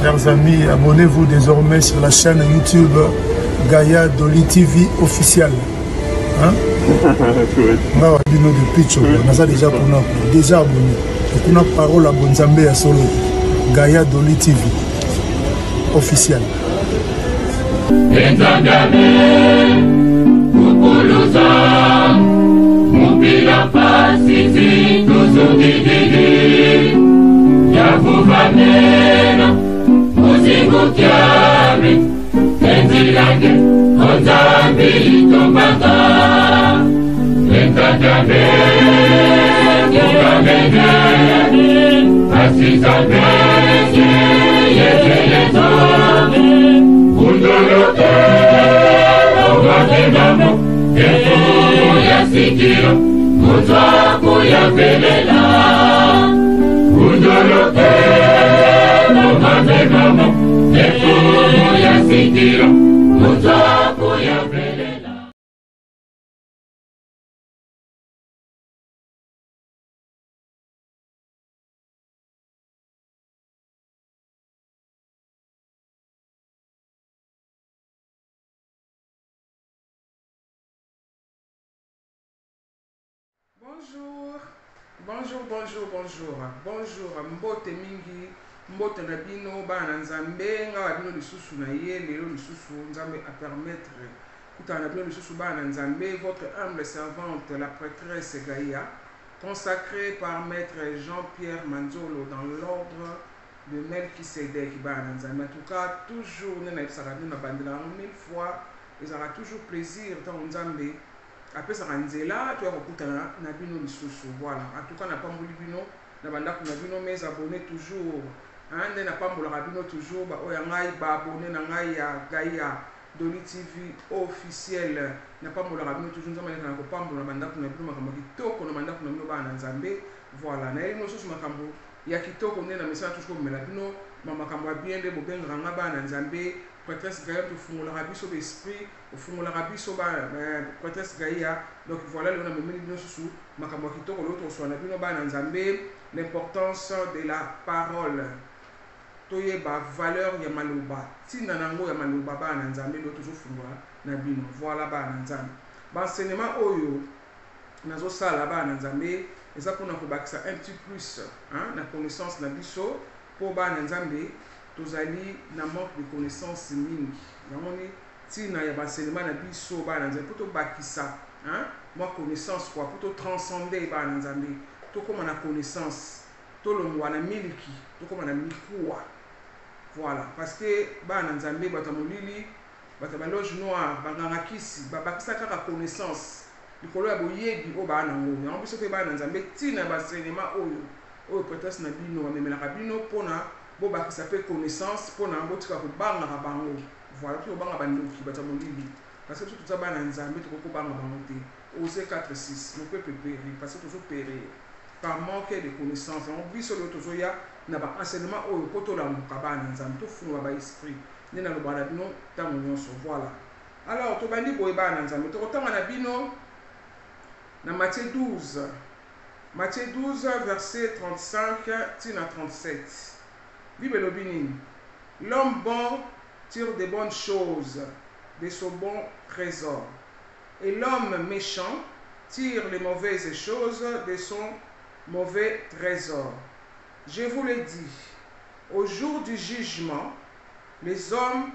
Chers amis, abonnez-vous désormais sur la chaîne YouTube Gaïa Doli TV officielle. Hein? De Picho, on a déjà abonné. Et qu'on a parole à Bonzambe à Solo. Gaïa Doli TV officielle. Muzingu kiabe, enzi lake, onzambi tombaka. Entatame, kukamene, asizame, yezo, undoloke, ogatemamo, efu ya sikiro, muzwaku ya belela. Undoloke, Bonjour, mbote mingi, mbote na bino, bana nzambe, nga wabino lisusu na ye, lelo lisusu, nzambe a permettre, kuta na bino lisusu bana nzambe, votre humble servante, la prêtresse Gaïa, consacrée par maître Jean-Pierre Manzolo dans l'ordre de Melchisedec, bana nzambe. En tout cas, toujours, nena ipsarabino na bandela, 1000 fois, ils auront toujours plaisir dans nzambe. Après ça ranzela tu vas kokutana na bino lisusu voilà en tout cas na pamboli bino na bandako na bino mes abonnés toujours ande na pambola bino toujours ba oya ngai ba abonné na ngai ya Gaïa Doli TV officiel na pambola bino toujours nzama na ko pambola bandako na bino makambo kitoko na bandako na bino bana nzambe voilà na elino susu makambo ya kitoko nde na message toujours mela bino makambo bien de bobenga nga bana nzambe prêtresse Gaïa to fungola biso l'esprit au fungola biso ba prêtresse Gaïa donc voilà le on a memeli bino susu makambo kitoko l'autre soit na bino bana nzambe l'importance de la parole toyeba valeur ya maloba tina nango ya maloba bana nzambe do toujours fungola na bino voilà bana nzambe ba enseignement oyo nazo sala bana nzambe eza pona ko bakisa un petit plus hein na connaissance na biso po bana nzambe tozali na manque de connaissance mingi namoni tina ya enseignement na biso bana nzambe poto bakisa hein moi connaissance quoi poto transcender bana nzambe to koma na connaissance to longwa na miliki to koma na mikuwa voilà parce que bana nzambe bata molili bata baloge noir banganga kisi bakisa kaka connaissance likolo ya boyebi o bana ngo yango biso pe bana nzambe tina ba enseignement oyo prêtresse na bino bamemelaka bino pona bo bakisa pe connaissance pona botika ko banga bango voilà to banga bandoki bata molili parce que tout ça bana nzambe to ko banga bango te Osée 4:6 le peuple périt parce que toujours périr par manque de connaissance on biso le toujours ya na ba enseignement oyo poto la mukabana nzambe to funga ba esprit ni na lobana bino tango nyonso voilà alors to bandi boye bana nzambe to tanga na bino na Matthieu 12 verset 35 tina 37 Bible Lobinine. L'homme bon tire des bonnes choses de son bon trésor. Et l'homme méchant tire les mauvaises choses de son mauvais trésor. Je vous le dis, au jour du jugement, les hommes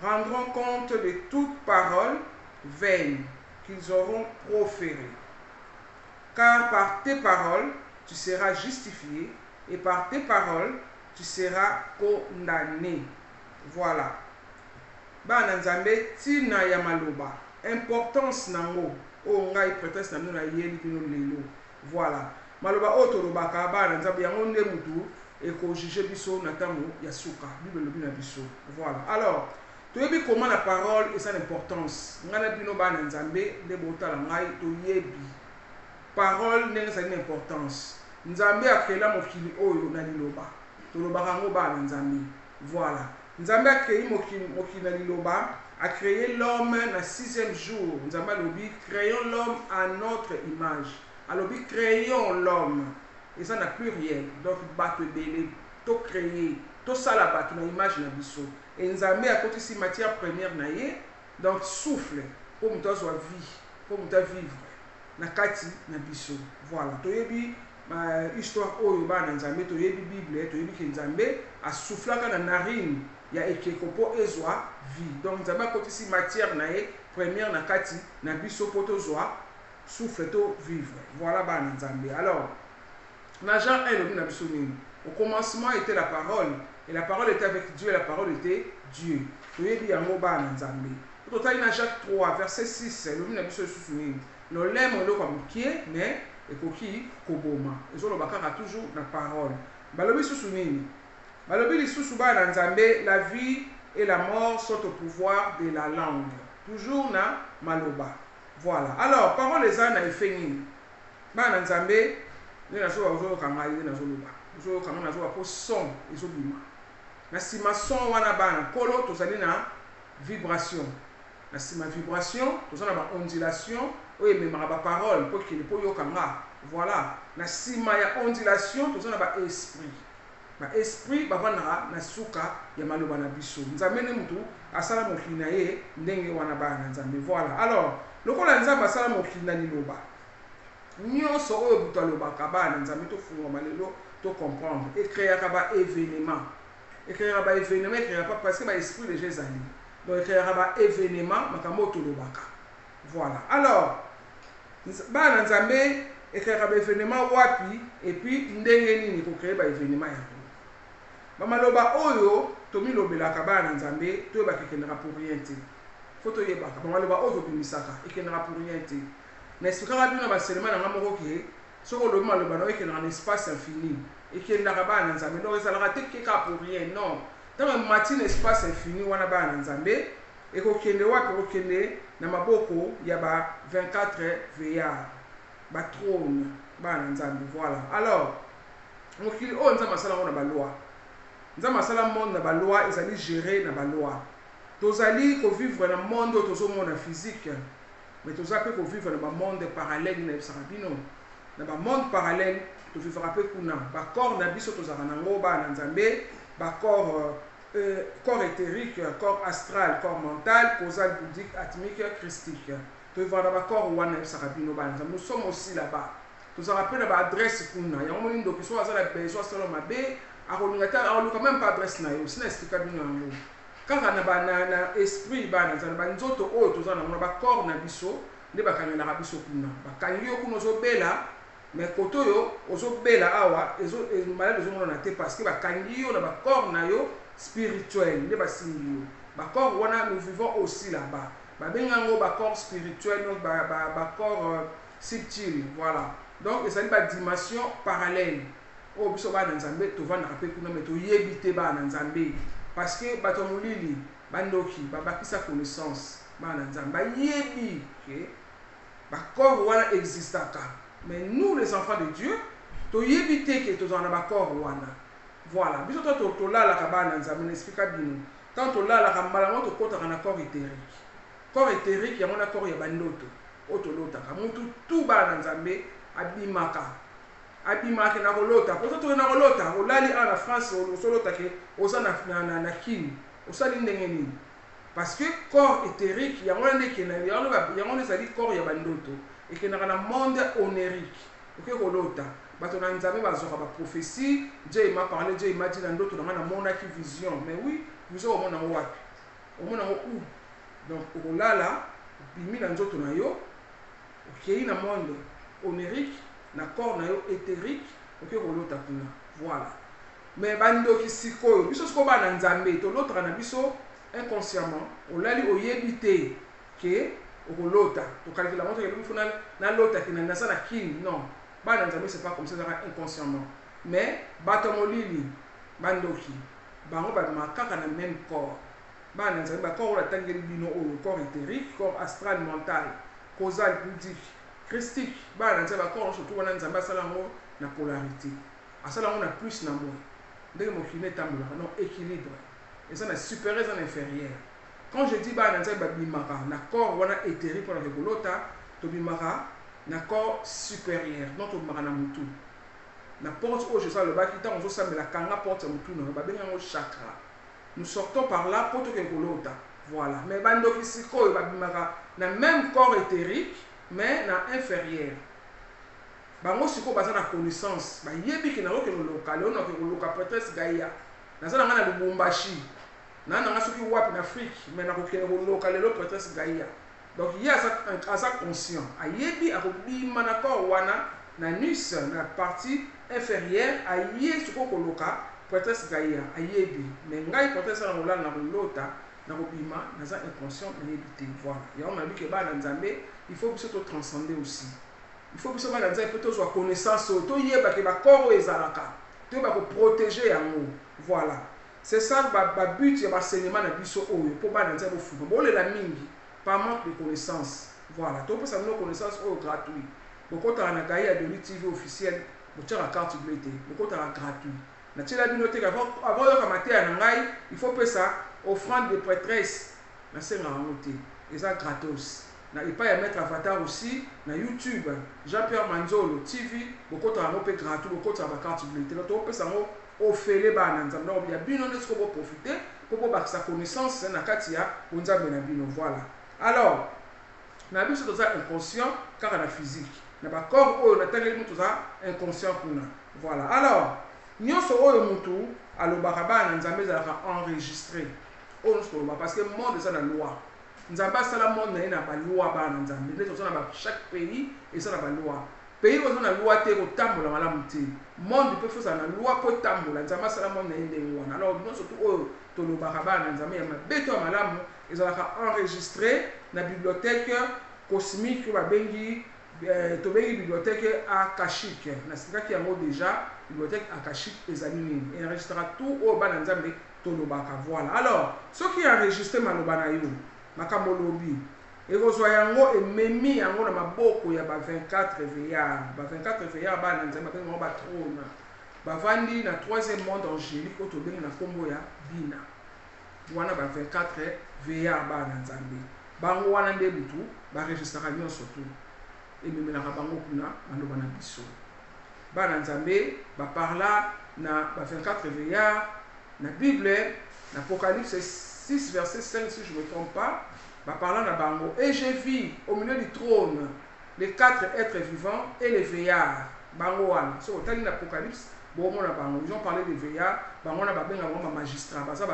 rendront compte de toute parole vaine qu'ils auront proférée. Car par tes paroles, tu seras justifié, et par tes paroles, tu seras condamné. Voilà. Bana nzambe tina ya maloba. Importance nango. O ngai prêtresse na muna yeli bino lelo. Voilà. Maloba oto lobaka bana nzambe yango nde mutu e ko juger biso na tamu ya suka. Bible lobi na biso. Voilà. Alors, toyebi comment la parole et son importance. Ngana bino bana nzambe nde botala ngai toyebi. Parole ndenge sa importance. Nzambe akela mokili oyo na liloba. Tolobaka ngo bana nzambe. Voilà. Nzambe a créé mokili na liloba, a créé l'homme na 6e jour. Nzambe alobi créons l'homme à notre image. Alobi créons l'homme. Et ça n'a plus rien. Donc bato belé to créer tosala bato na image na biso et nzambe akotisi matière première na ye donc souffle mpo moto azwa vie mpo moto avivre na kati na biso voilà toyebi histoire oyo bana nzambe toyebi bible toyebi ke nzambe asoufflaka na narine ya ekeko mpo ezwa vie donc nzambe akotisi matière na ye première na kati na biso mpo tozwa souffle to vivre voilà bana nzambe alors na Jean 1 elobi na biso nini au commencement était la parole et la parole était avec Dieu et la parole était Dieu toyebi yango bana nzambe totali na Jacques 3 verset 6 elobi na biso lisusu nini lolemo eloko ya mokie mais ekoki koboma ezoloba kaka toujours na parole balobi lisusu nini balobi lisusu bana nzambe la vie et la mort sont au pouvoir de la langue toujours na maloba voilà alors parole eza na effet nini bana nzambe nde nazoba ozoyoka ngai nde nazoloba ozoyoka ngai nazoba mpo son ezobima na nsima son wana bana nkolo tozali na vibration na nsima vibration toza na baondulation oyo ememaka baparole mpo ekende mpo yoka nga voilà na nsima ya ondulation toza na baesprit baesprit bavandaka na suka ya maloba na biso nzambe nde motu asala mokili na ye ndenge wana bana na nzambe voilà alors lokola nzambe asala mokili na liloba nyonso oyo butu alobaka bana nzambe tofungwama lelo tocomprendre ekreaka baévénement ekreaka baévénement ekreaka pas parce que baesprit déjà ezali donc ekreaka baévénement makambo oyo tolobaka voilà alors bana nzambe ekreaka baévénement wapi et puis ndenge nini ekocreye baévénement yango bamaloba oyo tomilobelaka bana nzambe toyebaka ekendaka pour rien te fo toyebaka bamaloba oyo tobimisaka ekendaka pour rien te na esplikaka bino na baselema na nga moko ke soki olobi maloba na oyo ekendaka na espace infini ekendaka bana nzambe donc ezalaka te keka pour rien non ntango emati na espace infini wana bana nzambe ekokende wapi ekokende na maboko ya ba 24 veillard batrône bana nzambe voilà alors mokili oyo nzambe asala ngo na baloi nzambe asala monde na baloi ezali géré na baloi tozali kovivre na monde oyo tozomona physique mais toza mpe kovivre na bamonde parallèle na yebisaka bino na bamonde parallèle tovivaka mpe kuna bacorps na biso tozalaka nango bana nzambe bacorps corps éthérique, corps astral, corps mental, causal, bouddhique, atmique, christique. Nous sommes aussi là-bas. Nous avons appelé l'adresse pour nous. Il y a un moment qui soit à la besoin de quand même pas adresse na yo sina expliquer bino yango kaka na esprit bana na nzoto oyo toza na mona ba corps na biso nde bakangela ka biso kuna bakangi yo kuna ozobela mais koto yo ozobela awa malade ozomona na te parce que bakangi yo na ba corps na yo spirituel nde basingi yo ba corps wana nous vivons aussi là-bas ba bengango ba corps spirituel donc ba corps subtil voilà donc ezali ba dimension parallèle o biso bana nzambe tovanda pe kuna mais toyebi te bana nzambe parce que bato molili bandoki babakisa connaissance bana nzambe bayebi que ba corps wana existaka mais nous les enfants de Dieu toyebi te que tozana ba corps wana voilà biso to lala ka bana nzambe n'explique bino tant to lala ka mbala to kota na corps éthérique ya mona corps ya bandoto otolota ka mutu tu bana nzambe abimaka na kolota poso to na kolota olali en France osolota ke osa na kini osali ndenge nini parce que corps éthérique ya mona ndeke na ya mona ezali corps ya bandoto ekenaka na monde onérique oke kolota bato na nzambe bazoka ba prophétie Dieu m'a parlé Dieu m'a dit na ndoto na mona ki vision mais oui vision au mona wapi au mona où donc olala bimi na nzoto na yo okei na monde onérique na corps na yo éthérique ok kolota kuna voilà mais bandoki sikoyo biso siko bana nzambe to l'autre na biso inconsciemment olali oyebite ke okolota to calcula moto ke lufuna na lota ki na sana kin non bana nzambe c'est pas comme ça inconsciemment mais bato molili bandoki bango ba makaka na même corps bana nzambe ba corps la tangeli bino o corps éthérique corps astral mental causal bouddhique christique bana nzambe corps surtout wana nzambe asala ngo na polarité asala ngo na plus na moins ndenge mokine tambola non équilibre et ça na supérieur et na inférieur quand je dis bana nzambe babimaka na corps wana éthérique pour la kolota to bimaka na corps supérieur non to bimaka na mutu na porte oyo Jésus alobaki ntango ozosambela kanga porte ya motu na yo babengi yango chakra. Nous sortons par là pour toke kolota. Voilà. Mais bandoki sikoyo babimaka na même corps éthérique mais na inférieur. Bango sikoyo baza na connaissance bayebi ke nango ke koloka leo na ke koloka prêtresse Gaïa. Naza na Lubumbashi. Na nga soki wapi na Afrique mais na ko ke koloka lelo prêtresse Gaïa. Donc il y a ça conscient. Ayebi akobima na corps wana na nus na partie inférieure aye sikoyo koloka prêtresse Gaïa ayebi mais ngai prêtresse na ngolala na kolota na kobima naza inconscient na yebite. Voilà. Ya on a dit que ba na Nzambe il faut que se transcender aussi. Il faut que ce soit peut être connaissance, to yeba ke ba corps ezalaka, to ba ko protéger yango. Voilà. C'est ça ba but ya ba enseignement na biso oyo pour ba nza bo fuba. Bo le la mingi par manque de connaissance. Voilà. To peut ça nos connaissance oyo gratuit. Boko ta na Gaïa de TV officiel, bo tira carte bleue. Boko ta gratuit. Na tela binote avant yo kamate na ngai, il faut que ça offrande de prêtresse na senga ngote. Et ça gratos. Na il pas y mettre avatar aussi na YouTube Jean-Pierre Manzolo TV beaucoup de rampe gratuit beaucoup de carte bleue to peut ça ofele ba na nzambe no ya bino ne ko profiter pour ba sa connaissance na katia nzambe na bino. Voilà. Alors na biso toza inconscient car na physique na ba corps oyo na tangeli mutu za inconscient kuna. Voilà. Alors nyonso oyo mutu alobaka ba na nzambe za enregistrer on se parce que monde ça na loi. Nzamba sala monde na ba loi ba na nzambe les gens na chaque pays et ça na ba loi pays ozo na loi te ko tambola malamu te monde peut faire ça na loi ko tambola nzamba sala monde na ndenge wana. Alors nous surtout oyo to lo ba na nzambe ya mabeto ya malamu ezalaka enregistré na bibliothèque cosmique ba bengi to bengi bibliothèque akashique na sikaki yango déjà bibliothèque akashique ezali nini enregistrera tout oyo ba na nzambe to lo ba. Voilà. Alors ce qui est enregistré maloba na yo makambo lobi ekozwa yango ememi yango na maboko ya ba 24 veillards. Ba 24 veillards ba na nzambe ba ba trône bavandi na troisième monde angélique oto bengi na kombo ya bina wana ba 24 veillards ba na nzambe bango wana nde butu ba registrera nyonso tu ememi na bango kuna maloba na biso ba na nzambe ba parla na ba 24 veillards na Bible na Apocalypse 6 verset 5 si je ne me trompe pas, parlant de Bango. Et j'ai vu au milieu du trône les 4 êtres vivants et les veillards. Bango wana. So au temps de l'Apocalypse, bon on a Bango. Ils ont parlé des veillards. Bango na ba benga ba magistrat. Ba ça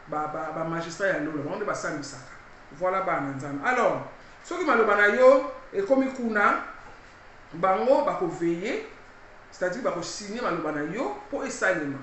ba magistrat ya lolo. Bango de ba sambisaka. Voilà ba nanzana. Alors, ce qui maloba na yo et comme kuna Bango ba ko veiller, c'est-à-dire ba ko signer maloba na yo pour esalema.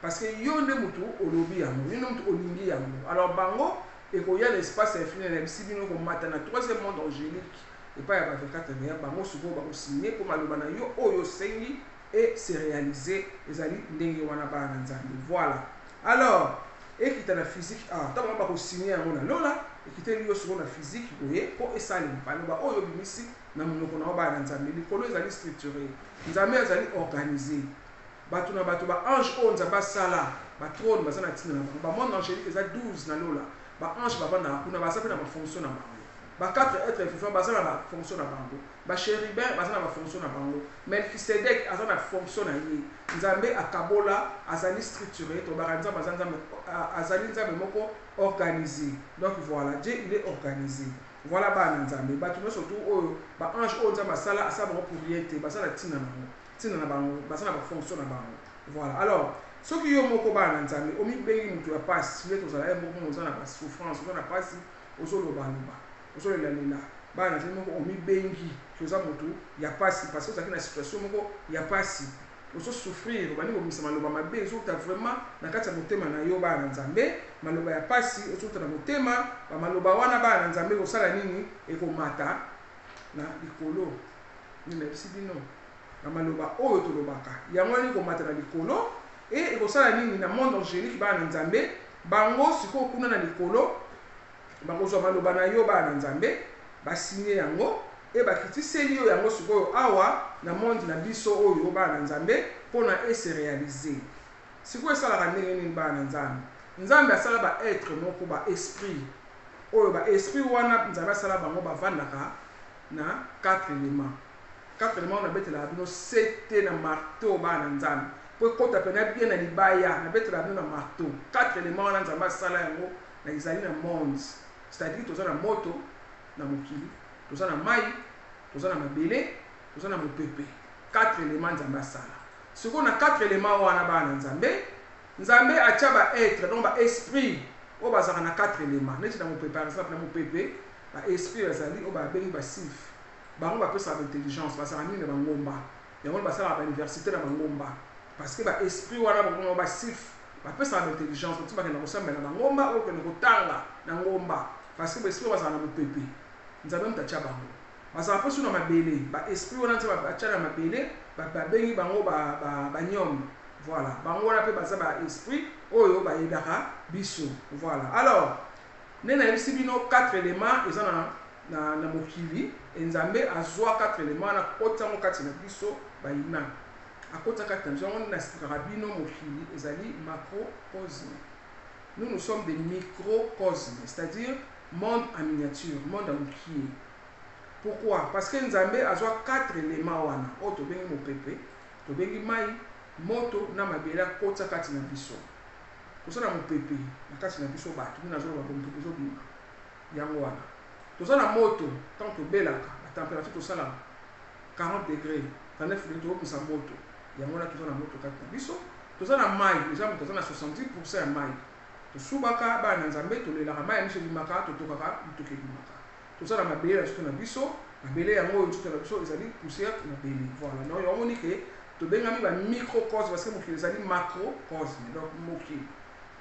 Parce que yo ne mutu olobi yango, yo ne mutu olingi yango. Alors Bango et qu'il y a l'espace infini na sibino ko mata na troisième monde angélique et pas ya ba 24 veillards Bango suko ba ko signer pour maloba na yo oyo sengi et c'est réalisé ezali ndenge wana ba na nzambe. Voilà. Alors et qui na physique tant ba ko signer yango na lola et qui te liyo suko na physique boye pour esali maloba oyo bimisi na monoko na ba na nzambe likolo ezali structuré nzambe ezali organisé. Batu na batu ba ange on nzamba sala ba trône ba sana tina ba monde angélique eza 12 na lola ba ange ba bana kuna ba sapena ba fonction na bango ba 4 êtres vivants ba sana ba fonction na bango ba chérubin ba sana ba fonction na bango Melchisedec azana ba fonction na ye nzambe akabola azali structuré to ba nzamba azali nzambe moko organisé. Donc voilà, Dieu il est organisé. Voilà ba nzambe batu no surtout oyo ba ange on nzamba sala asa ba pour rien te ba sana tina na bango tina na bango basana ba fonction na bango. Voilà. Alors soki yo moko ba na nzambe omi bengi mutu ya pasi le to zala moko mozana ba souffrance ozana pasi ozoloba loba ozolela lela ba na nzambe moko omi bengi toza mutu ya pasi parce que ça na situation moko ya pasi ozo souffrir bani ko misama loba mabe zo ta vraiment na kati ya motema na yo ba na nzambe maloba ya pasi ozo ta na motema ba maloba wana ba na nzambe ko sala nini e ko mata na likolo ni merci bino maloba oyo tolobaka yango ni ko matana likolo et ekosala nini na monde angélique ba na nzambe bango siko kuna na likolo bango zo maloba na yo ba na nzambe ba signé yango et ba kitiseli yo yango siko awa na monde na biso oyo ba na nzambe pona se réaliser siko esala ka ndenge nini ba na nzambe nzambe asala ba être moko ba esprit oyo ba esprit wana nzambe asala bango ba vandaka na 4 éléments. 4 éléments na betela bino sete na marteau ba na nzambe po kota pena bien na libaya na betela bino na marteau 4 éléments na nzambe sala yango na izali na monde c'est-à-dire toza na moto na mokili toza na mai toza na mabele toza na mopepe 4 éléments nzambe sala siko na 4 éléments wana ba na nzambe atia ba être donc ba esprit o bazaka na 4 éléments neti na mopepe par exemple na mopepe ba esprit bazali o ba bengi ba sif bango bapesa ba intelligence basala nini na bangomba yango basala ba université na bangomba parce que ba esprit wana bango ba sif bapesa ba intelligence otima ke na kosambela na bangomba o ke na kotanga na ngomba parce que ba esprit basala na mopepe nzambe mtacha bango basala posu na mabele ba esprit wana nzambe bacha na mabele ba bengi bango ba nyom voilà bango wana pe baza ba esprit oyo ba yebaka biso voilà alors nena yebisi bino 4 éléments ezana na mokili nzambe azwa 4 éléments na kotango kati na biso bayina akota kati na biso on na rabino mokili ezali macrocosme nous sommes des microcosmes c'est-à-dire monde en miniature monde en mokili pourquoi parce que nzambe azwa 4 éléments wana o to bengi mopepe to bengi mai moto na mabele akota kati na biso tosala mopepe na kati na biso bato mina zo ba mopepe zo bima yango wana toza na moto tant tobelaka la température tosala 40 degrés 39 degrés tokopesa moto yango wana toza na moto kati na biso toza na mai déjà toza na 70% ya mai tosubaka bana na nzambe tolelaka mai ya miso ebimaka totokaka bitoke ebimaka toza na mabele na na biso mabele yango oyo nzoto na biso ezali poussière na mabele voilà donc yango ni ke tobengami ba microcosme parce que mokili ezali macrocosme donc mokili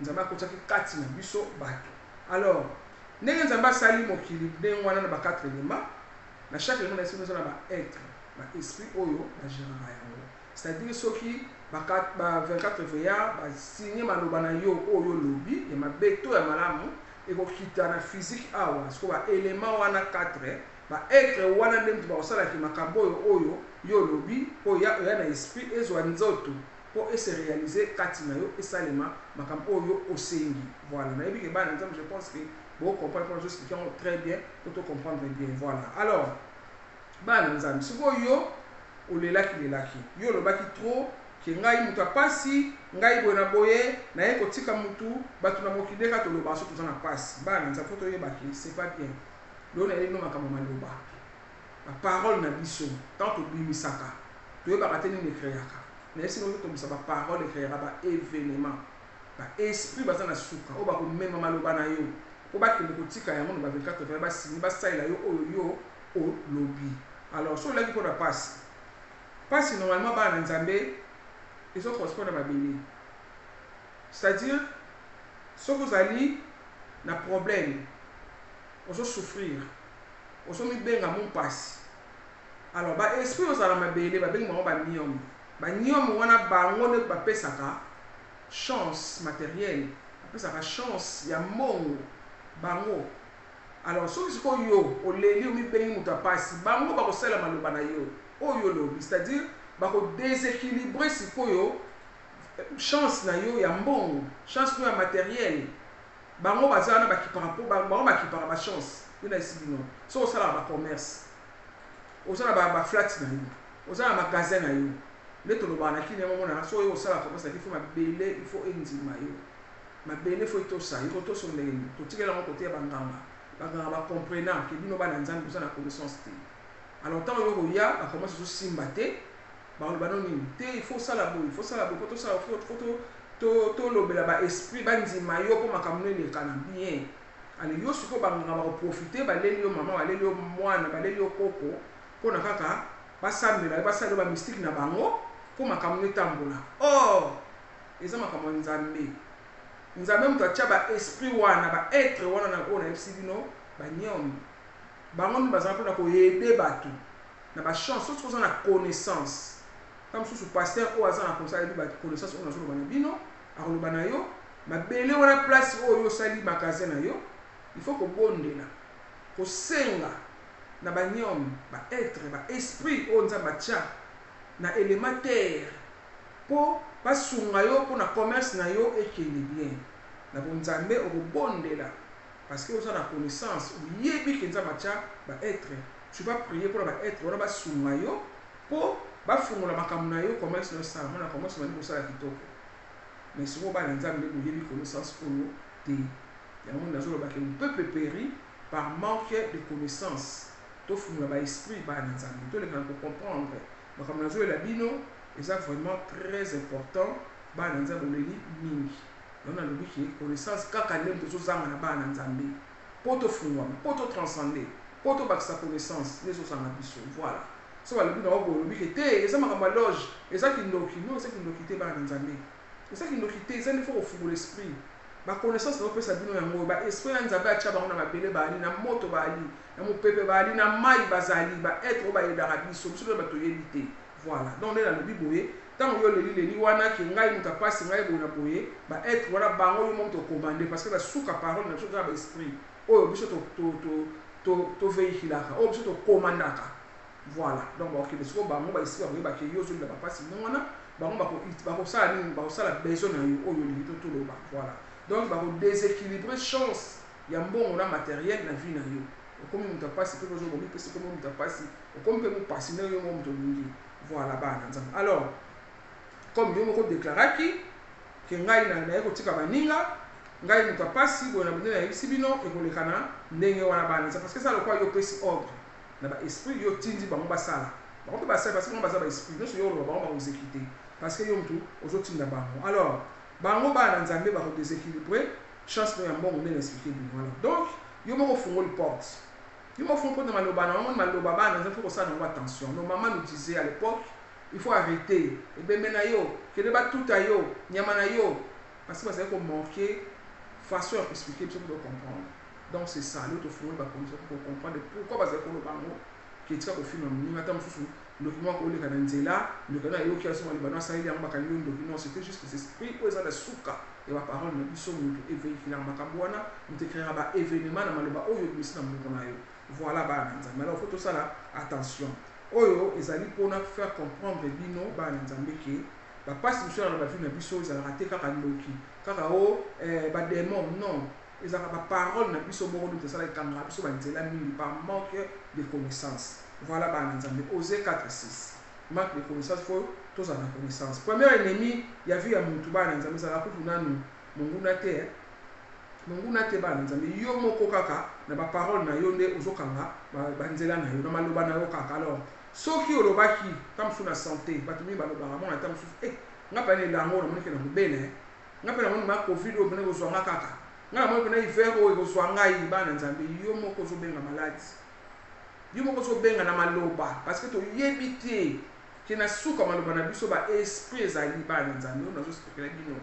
nzambe akotaki kati na biso bato alors ndenge nzambe asali mokili ndenge wana na ba 4 éléments na chaque élément na esi na ba être ba esprit oyo bagéraka yango c'est-à-dire soki ba 24 veillards basigné maloba na yo oyo lobi ya mabeto ya malamu ekokita na physique awa siko ba élément wana 4 ba être wana ndenge tu bakosalaki makambo oyo yo lobi po ya na esprit ezwa nzoto po ese réaliser kati na yo esalema makambo oyo osengi voilà na yebi ke bana nzambe je pense que bon comprendre pour expliquer très bien pour comprendre bien voilà alors bana nzambe siko yo olelaki yo lobaki trop ke ngai mutu apasi ngai boye na boye na ye kotika mutu bato na mokili ka toloba so toza na pasi bana nzambe foto yebaki c'est pas bien lo na elino makambo maloba ba parole na biso tant tobimisaka toyebaka te nini ekreaka na esi no tobisa ba parole ekreaka ba événement ba esprit baza na suka o bakomema maloba na yo po bakende kotika yango na ba 24 veillards basini basalela yo oyo yo o lobi alors so laki mpona pasi normalement bana nzambe ezo correspondre na mabele c'est-à-dire soki ozali na problème ozo souffrir ozo mibenga mo mpasi alors ba esprit ozala mabele babengi bango baniomo wana bango nde bapesaka chance matérielle bapesaka chance ya mongo bango alors soki sikoyo yo oleli omibengi moto apasi bango bakosala maloba na yo oyo lobi c'est-à-dire bakodéséquilibre sikoyo chance na yo ya mbongo chance no ya matériel bango bazala na bakipaka mpo bango bakipaka bachance yo na esi bino so osalaka bacommerce ozala baflat na yo ozala magasin na yo nde tolobaka na kini yango monana so oyo osala commerce naki fo mabele ifo endima yo mabele fo etosa yo kotoso ndenge totikela yango kote ya banganga bacomprenant ke bino bana nzambe boza na connaissance te alors ntango yo koya bakommerce ozosimba te baloba no nini te il faut sala boye po tosala fo tolobela baesprit bandima yo mpo makambo no eleka na bien ale yo sikoyo banganga bakoprofite baleli yo mama baleli yo mwana baleli yo koko mpona kaka basambela basala yo bamystike na bango mpo makambo no etambola or eza makambo ya nzambe moto atia baesprit wana baetre wana oyo nayebisi bino banyome bango nde bazala mpona koyede bato na bachance soki oza na connaissance ka mosusu paster oyo aza na konsala baconnaissance oyo nazoloba na bino akoloba na yo mabele wana place oyo osali magasin na yo il faut kobondela kosenga na banyome baetre baesprit oyo nzambe atia na élémentaire mpo basunga yo mpo na commerce na yo ekende bien na bonzambe okobondela parce que oza na connaissance oyebi ke nzambe atia baetre tu vas prier pour baetre wana basunga yo po bafungola makambo na yo commerce no sala mona commerce mali kosala kitoko mais soki bana nzambe boyebi connaissance oyo te yango nazoloba ke peuple péri par manque de connaissance tofungola baesprit bana nzambe toleka na kocomprendre makambo nazoyela bino eza vraiment très important bana nzambe oleli mingi yango nalobi ke connaissance kaka ndenge tozozanga na bana nzambe po tofungwama po totranscende po tobakisa connaissance nde ezozanga biso voilà so balobi na obo olobi ke te eza makambo ya loge eza kindoki non eza kindoki te bana nzambe eza kindoki te eza ndefo kofungola esprit baconnaissance na opesa bino yango baesprit ya nzambe atya bango na mabele bali na moto bali na mopepe bali na mai bazali baetre oyo bayedaka biso biso nde bato oyebi te voilà donc nde nalobi boye ntango yo leli wana ke ngai moto apasi ngai boye na boye baetre wana bango yo moto tokomande parce que basuka parole na biso toza baesprit oyo biso toveikilaka oyo biso tokomandaka voilà donc bakokende siko bango baesprit bakoyebake yo ozolinga bapasi ndenge wana bango bakosala nini bakosala besoin na yo oyo olingi toloba voilà donc bakodeséquilibre chance ya mbongo na matériel na vie na yo okomi moto apasi mpe ozobomi mpe sokomi moto apasi okomi mpe mopasi ndenge yo moto olingi voilà bana nzambe alors comme yo moko déclaraki ke ngai naye kotika baninga ngai moto apasi boye na bondele nayebisi bino ekoleka na ndenge wana bana nzambe parce que eza lokwa yo opesi ordre na baesprit yo tindi bango basala bango mpe basala parce que bango baza baesprit nyonso yo oloba bango bakozekite parce que yo motu ozotinda bango alors bango bana nzambe bakodeséquilibre chance no ya mbongo ndenge expliqué bino voilà donc yo moko fungoli porte yo moko fungoli porte na maloba na bango maloba bana nzambe faut kosala nango attention nos mamans nous disaient à l'époque il faut arrêter ebembe na yo kende batuta yo nyama na yo parce que bazali komanke façon ya koexpliquer biso pour comprendre donc c'est ça l'autre fungoli bakonisa pour comprendre pourquoi bazali koloba yango ketika kofilma moninga ata mosusu ndoki moko oleka na nzela ndoki na yoki aso malibano asaleli yango bakangi yo ndoki non c'était juste les esprits oyo eza na suka ya baparole na biso moto eveikilaka makambo wana moto ekreaka baévénement na maloba oyo ebimisi na monoko na yo voilà bana nzambe alors faut tosala attention oyo ezali mpona faire comprendre bino bana nzambe ke bapasi biso na bavi na biso ezalaka te kaka ndoki kaka o badémon non ezalaka baparole na biso moko nde tosala ekangaka biso banzela mingi par manque de connaissance voilà bana nzambe Osée 4:6 manque de connaissance faut tozala na connaissance premier ennemi ya vie ya mutu bana nzambe ezalaka kutu nanu monguna te bana nzambe yo moko kaka na baparole na yo nde ozokanga banzela na yo na maloba na yo kaka alors soki olobaki ta mosusu na santé bato mingi balobaka mona ta mosusu nga mpe na elango namoni ke na mobele nga mpe namoni ma covid oyo mpena ekozwanga kaka nga namoni mpena hiver oyo ekozwa ngai bana nzambe yo moko ozobenga maladi yo moko ozobenga na maloba parce que toyebi te ke na suka maloba na biso baesprit ezali bana nzambe oyo nazospekela bino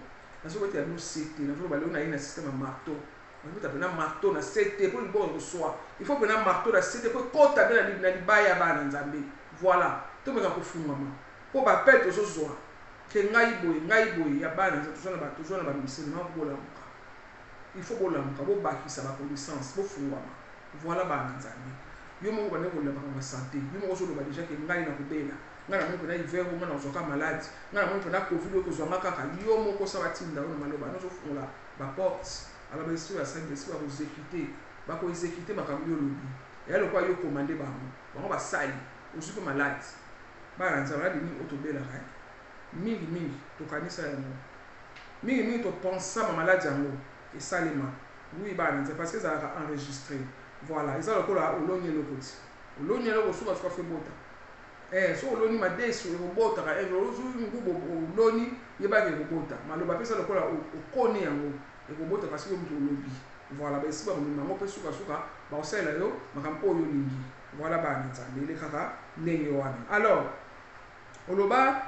nazobetela bino sete nazoloba leo naye na système ya marteau nazobeta mpena marteau na sete mpo liboko ekoswa il faut mpena marteau na sete mpo ekota mpe na libaya ya bana nzambe voilà tomeka kofungwama mpo bapele tozozwa ke ngai boye ya bana nzambe tozwa na bamiselema bolamuka il faut bolamuka bobakisa baconnaissance bofungwama voilà bana nzambe yo moko bande kolela makambo ya santé yo moko ozoloba déjà ke ngai na kobela ngai namoni mpena hiver oyo nga na ozwaka maladi ngai namoni mpena covid oyo kozwanga kaka yo moko osa batinda oyo na maloba nozofungola baporte alors baesprit ya saint esprit bakoexécute makambo yo olobi eya lokwa yo komande bango basali ozwi mpe maladi bana nzambe maladi mingi oyo tobelaka mingi tokanisa yango mingi topensa bamaladi yango esalema oui bana nzambe parce que ezalaka enregistré voilà eza lokola oloni eloko ti oloni eloko suka suka fe bota so oloni madesi ekobotaka ozwi ngubo oloni yebaka ekobota maloba mpe eza lokola okoni yango ekobota parce que moto olobi voilà baesi bakomema yango mpe sukasuka bakosalela yo makambo oyo olingi voilà bana nzambe elekaka ndenge wana alors oloba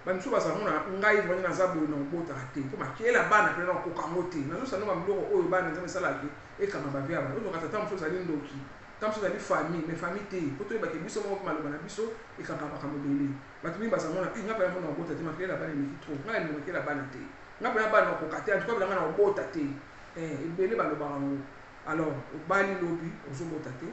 bamisu bazala mona ngai vraimen naza boye na kobotaka te mpo makela bana mpe na kokango te nazosandoka biloko oyo bana nzambe esalaki ekanga bave ya bana ozokata ta mosusu ezali ndoki ta mosusu ezali famille mais famille te mpo toyebake biso moko maloba na biso ekanga makambo ebele bato mingi bazala mona nga mpe na mona kobota te makela bana eleki tro ngai makela bana te nga mpe na bana nakoka te antuka bilanga na kobota te ebele balobaka yango alors obali lobi ozobota te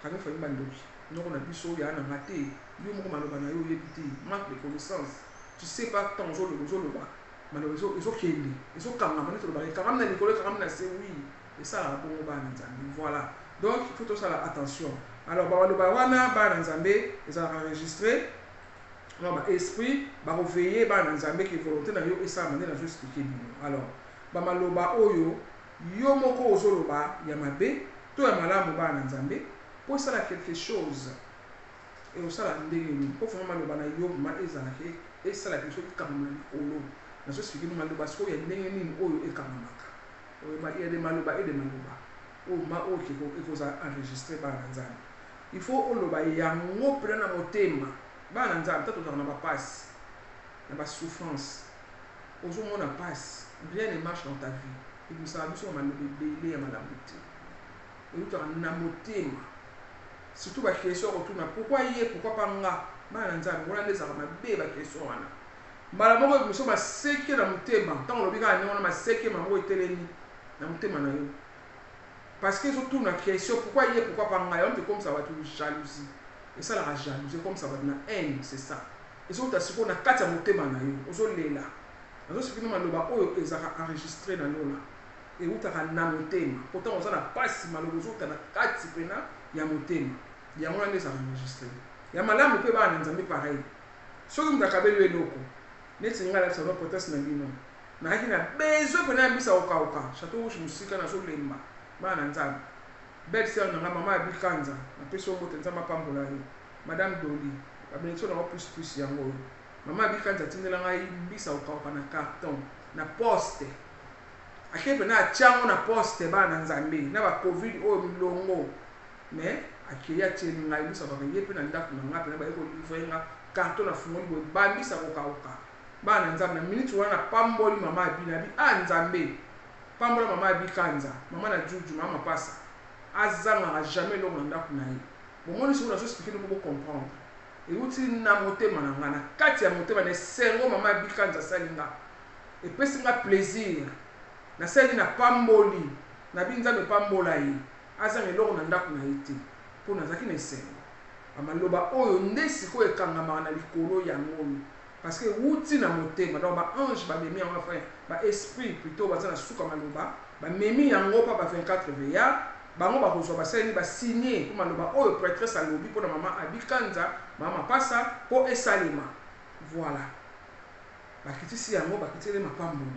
kangi famille bandoki ndoko na biso oyo yananga te yo moko maloba na yo oyebi te manque de connaissance tu sais pas tant ozoloba maloba ezokende ezokangama neti olobaka ekangami na likolo ekangami na se oui esalaka bongo bana nzambe voilà donc il faut tosala attention alors baloba wana bana nzambe ezalaka enregistré non ba esprit ba veiller ba na nzambe ki volonté na yo esa mane na zo expliquer bino. Alors ba maloba oyo yo moko ozoloba ya mabe to ya malamu ba na nzambe po sala quelque chose et osala ndenge ni po fona maloba na yo ma ezala ke esala quelque chose kamama likolo na zo expliquer maloba so ya ndenge nini oyo ekamamaka oyo ba ya de maloba o ma o ki ko ekoza enregistrer ba na nzambe. Il faut oloba yango pena na motema ba na nzambe tato na ba passe na ba souffrance ozo mona passe rien ne marche dans ta vie et nous savons sur ma belé ya malamu te et uta na motema surtout ba question autour na pourquoi pas nga ba na nzambe wala ndeza ma be ba question wana mala moko nous sommes seke na motema tant lobi ka nyona ma seke mango eteleni na motema na yo parce que surtout na question pourquoi pas nga on te comme ça va tout jalousie et ça la jalousie comme ça va na haine c'est ça et surtout ta siko na kati ya motema na yo ozo lela ozo siko maloba oyo ezaka enregistrer na lola et utaka na motema pourtant on ça na passe maloba ozo ta na kati pena ya motema ya mona ndesa enregistrer ya malamu pe ba na nzambe pareil soki mtakabeli eloko neti ngala sa protest na bino na haki na besoin pena mbisa oka chateau rouge musika na so lemba ba na nzambe belle sœur na mama abikanza na peso mbote nzamba pambola yo madame Doli ba benetso na plus yango mama abikanza tindela ngai mbisa oka na carton na poste akepe na chango na poste ba na nzambe na ba covid o milongo mais akiya tsheni ngai mbisa ba yepe na ndako na ngape na ba eko livrer nga carton na fungoli bo ba mbisa oka ba na nzambe na minute wana pamboli mama abina bi nzambe pambola mama abikanza mama na juju mama pasa azanga jamais longo ndako na ye bomoni siko na so expliquer no ko comprendre et uti na motema na ngana kati ya motema na sengo mama abikanza salinga et pesinga plaisir na seli na pamboli na binzambe pambola ye azanga longo na ndako na ye te po na zaki na sengo amaloba oyo nde siko ekangama na likolo ya ngolo parce que uti na motema donc ba ange ba memi en enfin ba esprit plutôt bazana suka maloba ba memi yango pa ba 24 veya bango ba kozwa ba seni ba signer pour maloba oyo prêtresse alobi pour na mama abikanza mama pasa po esalema voilà ba kitisi yango ba kitele mapamboli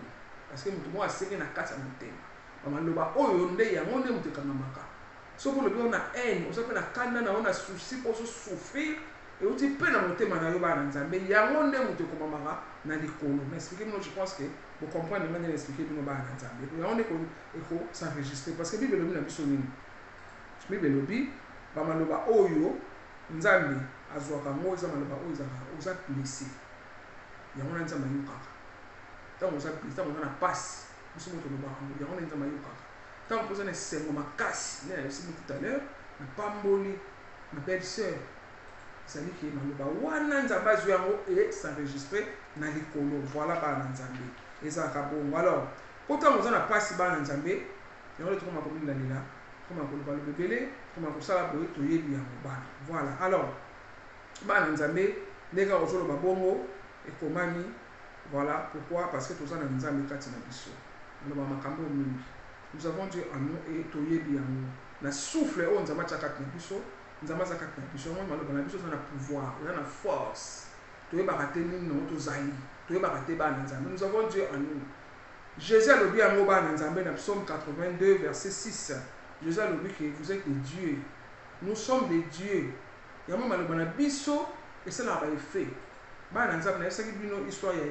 parce que mutu mo asenge na kati ya motema ba maloba oyo nde yango nde mutu kangamaka so pour le bien na haine on s'appelle na kanda na on a souci pour se souffrir et uti pe na motema na yo ba na nzambe yango nde mutu komamaka na likolo mais expliquer moi je pense que vous comprenez maintenant expliquer bino ba na nzambe yango nde ko eko s'enregistrer parce que bible lobi na biso nini bible lobi ba maloba oyo nzambe azwaka ngo za maloba oyo za blessé yango na nzambe yokaka tant oza blessé tant oza na passe biso moto loba yango na nzambe yokaka tant oza na sengo makasi ne na yosi tout à l'heure na pamboli ma belle sœur c'est-à-dire que maloba wana nzambe azwi yango et s'enregistrer na likolo voilà ba na nzambe ezaka bongo alors pourtant oza na pasi ba na nzambe yango to koma kominda lila koma koloba lobebele koma kosala boye toyebi yango bana voilà alors ba na nzambe ndeka ozoloba bongo ekomami voilà pourquoi parce que toza na nzambe kati na biso maloba makambo mingi nous avons Dieu en nous et toyebi yango na souffle o nzambe tsaka na biso nzambe za kati na biso yango maloba na biso na pouvoir oza na force toyebaka te nini nango tozali toyebaka te ba na nzambe nous avons Dieu en nous. Jésus a lobi yango ba na nzambe na psaume 82 verset 6 Jésus a lobi que vous êtes des dieux nous sommes des dieux yango maloba na biso esala ba effet ba na nzambe na esaki bino histoire ya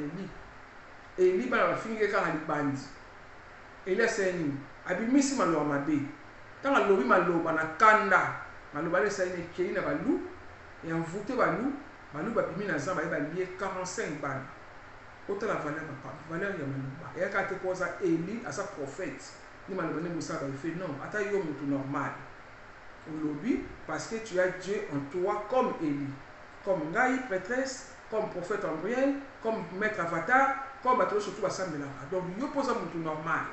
Eli bana bafingi kaka libandi Eli aseni abimisi maloba mabe tanga lobi maloba na kanda maloba lesa ine keli na balu et envoûté balu babimi na zamba ba lié 45 bana autant la valeur ya maloba et ka te posa Eli à sa prophète ni maloba ne musa ba fait non ata yo mutu normal au lobby parce que tu as Dieu en toi comme Eli comme ngai prêtresse comme prophète Ambriel comme maître avatar comme bato surtout basambela donc yo posa mutu normal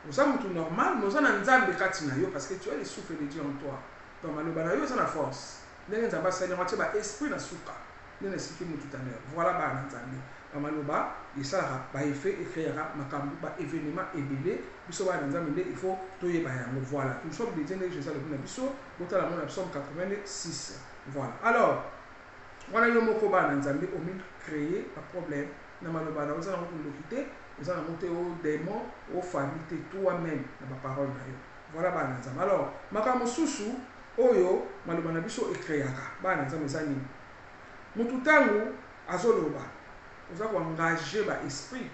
oza mutu normal mais oza na nzambe kati na yo parce que tu as le souffle de Dieu en toi donc maloba na yo oza na force ndenge nzambe asali yango atie ba esprit na suka ndenge expliqué mu tout à l'heure voilà ba na nzambe ba maloba esalaka ba effet éclairera makambo ba événement ebele biso ba na nzambe nde il faut toyeba yango voilà nous sommes des dieux Jésus le na biso botala mo na psaume 86 voilà alors wana yo moko bana nzambe omi créer un problème na maloba na oza na kokundokite oza na mote o démon o famille te toi-même na ba parole na yo voilà bana nzambe alors makambo susu oyo maloba na biso ekreaka bana nzambe eza nini mutu tangu azoloba oza koengage ba esprit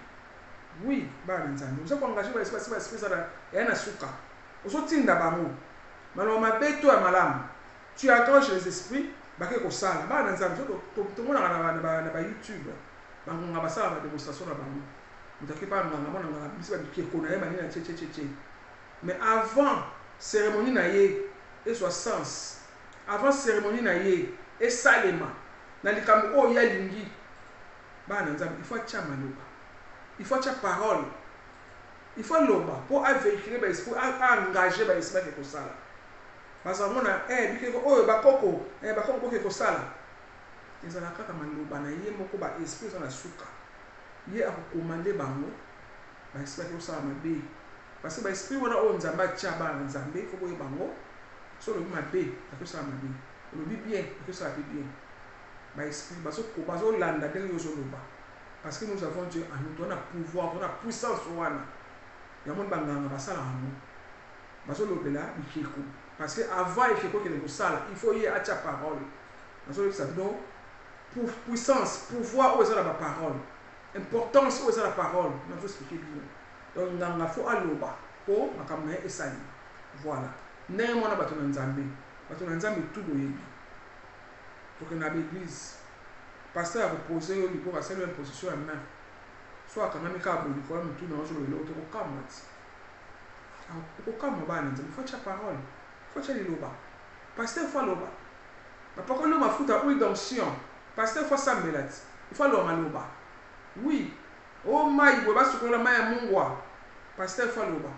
oui bana nzambe oza koengage ba esprit zala ya na suka ozotinda bango maloba mabe to ya malamu tu accroches les esprits bake kosala bana nzambe tomonaka na ba YouTube bangonga basala ba démonstration na bango mutaki pa nganga mona nganga bisi ba bikeko na ye manina tche mais avant cérémonie na ye et soit sens avant cérémonie na ye et salema na likambo o ya lingi bana nzambe il faut atia maloba il faut atia parole il faut loba pour véhiculer ba esprit engager ba esprit ke kosala parce que mona bikeko oyo bakoko bakoko ke kosala ezala kaka maloba na ye moko ba esprit za na suka ye akokomande bango ba esprit ke kosala mabe parce que ba esprit wana o nzamba atia bana nzambe faut boye bango so le mabe akosala mabe le bien akosala bien ba esprit bazo landa ndenge yo zoloba parce que nous avons Dieu en nous, on a pouvoir, on a puissance wana ya mon banganga basala hango bazo lobela bikeko parce que avant ikeko ke kosala il faut y acha parole bazo le sabino pour puissance pouvoir oser la parole importance oser la parole on va expliquer bien donc nganga faut aloba po makamna esali voilà ne mona bato na nzambe tout boyebi pour que na l'église pasteur a proposé au niveau à celle une position en main soit quand même ka boli ko mutu na ozo le auto ko kamati ko kama bana nzambe faut cha parole faut cha liloba pasteur faut loba na poko lo mafuta huile d'onction pasteur faut sambelat il faut lo maloba oui oh mai bo basukola mai mungwa pasteur faut loba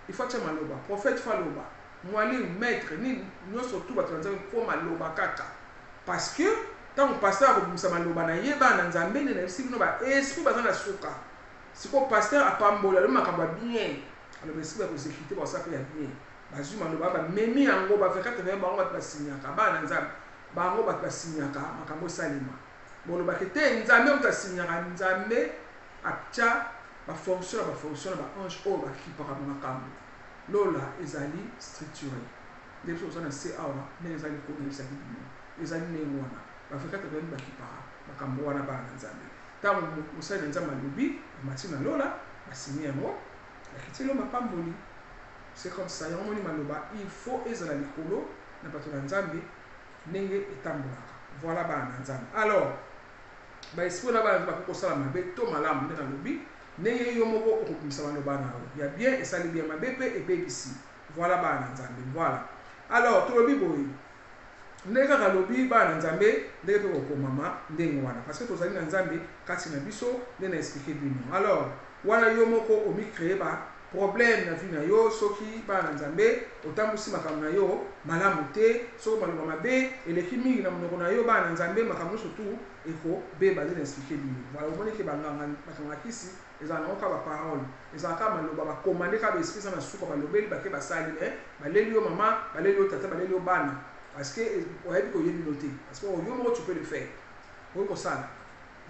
il faut cha maloba prophète faut loba mwalimu maître ni nyoso tout bato nzambe faut maloba kaka parce que tant que pasteur a maloba na ye bana nzambe ne na sibino ba esprit bazana suka siko pasteur apambola le makamba bien alors esprit ba ko sécurité ba ça fait bien bazu maloba ba memi yango ba fekata ba bango ba sinyaka bana nzambe bango ba sinyaka makambo salima bolo ba kete nzambe o sinyaka nzambe acha ba fonction ba ange o ba ki para makambo lola ezali structuré des choses on a c'est awa mais ezali ko ne ezali ezali ne wana bafekata bani bakipara makambo wana bana nzambe tango musali nzambe alobi matina lola basini yango bakitilo mapamboli c'est comme ça yango moni maloba il faut ezala likolo na bato na nzambe ndenge etambolaka voilà bana nzambe alors ba esprit na bana bakosala mabe to malamu ndenge alobi ndenge yo moko okopimisa maloba na yo ya bien esali bien mabe pe ebebisi voilà bana nzambe voilà alors tolobi boye ndenge kaka lobi bana nzambe ndenge pe kokomama ndenge wana parce que tozali na nzambe kati na biso nde na expliquer bino alors wana yo moko omi créer ba problème na vie na yo soki bana nzambe otambusi makambo na yo malamu te soki maloba mabe eleki mingi na monoko na yo bana nzambe makambo surtout eko beba nde na expliquer bino voilà omoni ke banganga bakangakisi ezala nango ka baparole ezalaka maloba bakomande ka baesprit za na suka balobeli bake basali baleli yo mama baleli yo tata baleli yo bana parce que oyebi koyebi noté parce que yo moko tu peux le faire oyo kosala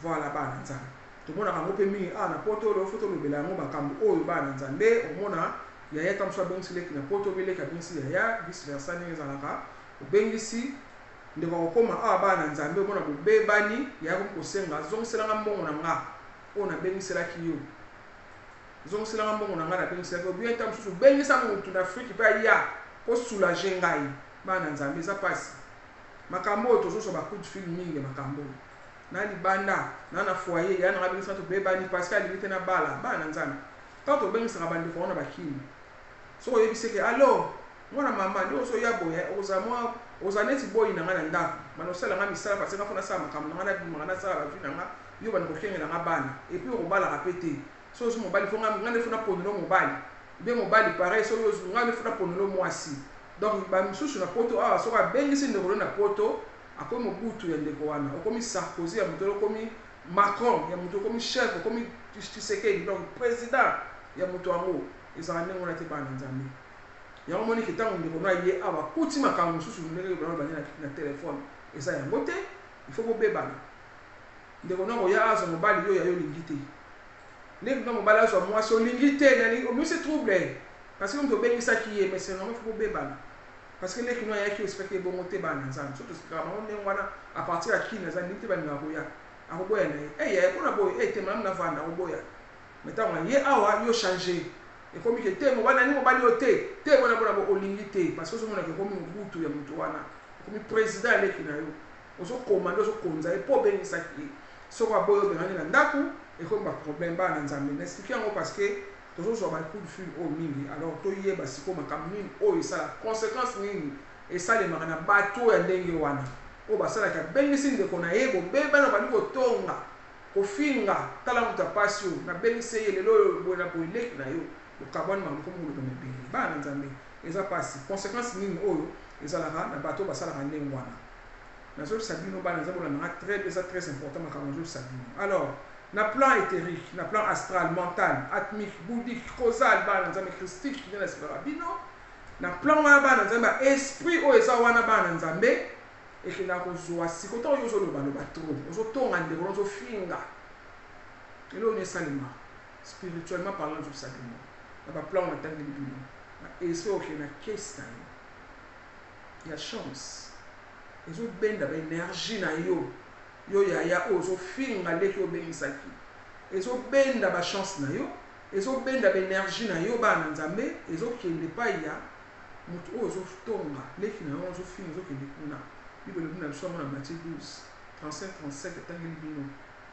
voilà bana nzambe tomonaka yango mpe mingi na poto oyo foto olobela yango makambo oyo bana nzambe omona yaya tamoso abengisi leki na poto obeleki abengisi yaya vice versa ndenge ezalaka obengisi ndeko kokoma awa bana nzambe omona bobebani yaya komi kosenga zongiselanga mbongo na nga oyo nabengiselaki yo zongiselanga mbongo na nga nabengiselaki obien ta mosusu obengisa motu na afrike mpe aya kosoulage ngai bana nzambe eza pasi makambo oyo tozoso bacoup de fil mingi makambo na libanda na foyer ya na ngabengisa tobebani parce que alingi te na bala bana nzambe tant tobengisaka bandeko wana bakini soko oyebiseke alo mwana mama nde ozoya boye oza neti boyi na nga na ndako bana osala nga misala parce que nga fona sala makambo na nga nabimaka nasala bavi na nga yo bana kokengela nga bana epuis okobalaka pe te so ozo mobali fo nga nde fona ponelo mobali be mobali pareil so nga nde fona ponelo mwasi donc bamisusu na poto awa soki abengisi ndeko na poto akomi mobutu ya ndeko wana okomi Sarkozy ya moto okomi Macron ya moto okomi chef okomi Tshisekedi donc président ya moto yango ezala ndenge wana te bana nzambe yango moni ntango ndeko na ye awa kuti makambo mosusu ndenge bana bani na telefone eza yango te il faut bobebana ndeko na koya azo mobali yo ya yo lingite ndeko na mobali azo mwasi olingi te nani omi se trouble parce que mto bengisaki ye mais c'est normal faut bobebana parce que ndeko na yaki respecter bon moté bana nzambe surtout c'est vraiment ndeko wana à partir ya kina za ndite bani ngakoya akoboya na ye kuna boy te mam na vanda akoboya mais tant ye awa yo changer et comme que te mobali ni mobali yo te bona bona bo olingi te parce que so mona ke comme mutu ya mutu wana comme président leki na yo ozo commando ozo konza et po bengisaki soko aboyo bengani na ndaku et comme ba problème ba na nzambe n'expliquer ngo parce que toujours sur ba coup de fil au mingi alors to yeba siko makamini o isa conséquence nini et ça les marana bato ya ndenge wana o basala ka bengisi ndeko na yebo beba na bali ko tonga ko finga tala muta pasio na bengisi ye lelo bona po ileki na yo o kabani ma ko mu na be ba na nzambe eza pasi conséquence nini oyo ezala na bato basala ka ndenge wana na zo sabino ba na nzambe na très important ma ka zo sabino alors na plan éthérique na plan astral mental atmique bouddhique causal ba na nzambe christique qui na sibara bino na plan wana ba na nzambe esprit o eza wana ba na nzambe et que na kozwa sikoto yo zo loba loba trop ozo tonga ndeko ozo finga elo ne salima spirituellement parlant zo sabino na ba plan na tangi bino na esprit o ke na kesta ya chance ezo benda ba énergie na yo yo ya ozo finga leki obengisaki ezo benda ba chance na yo ezo benda ba énergie na yo ba na nzambe ezo kende pa ya mutu ozo tonga leki na yo ozo finga ezo kende kuna Bible na biso na Matthieu 12 35 tangi bino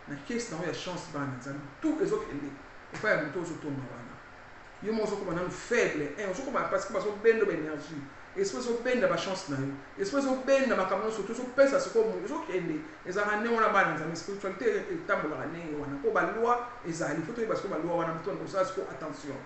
na caisse na ya chance ba na nzambe tout ezo kende e pa ya mutu ozo tonga wana yo mo ozo ko na faible ozo ko ba parce que bazo benda ba énergie espèce au benda ba chance na yo espèce au benda makamno surtout so pesa siko mu zo kende ezaka ne wana bana nzambe spiritualité etambola ne wana ko ba loi ezali faut to parce que ba loi wana mutu ko sa siko attention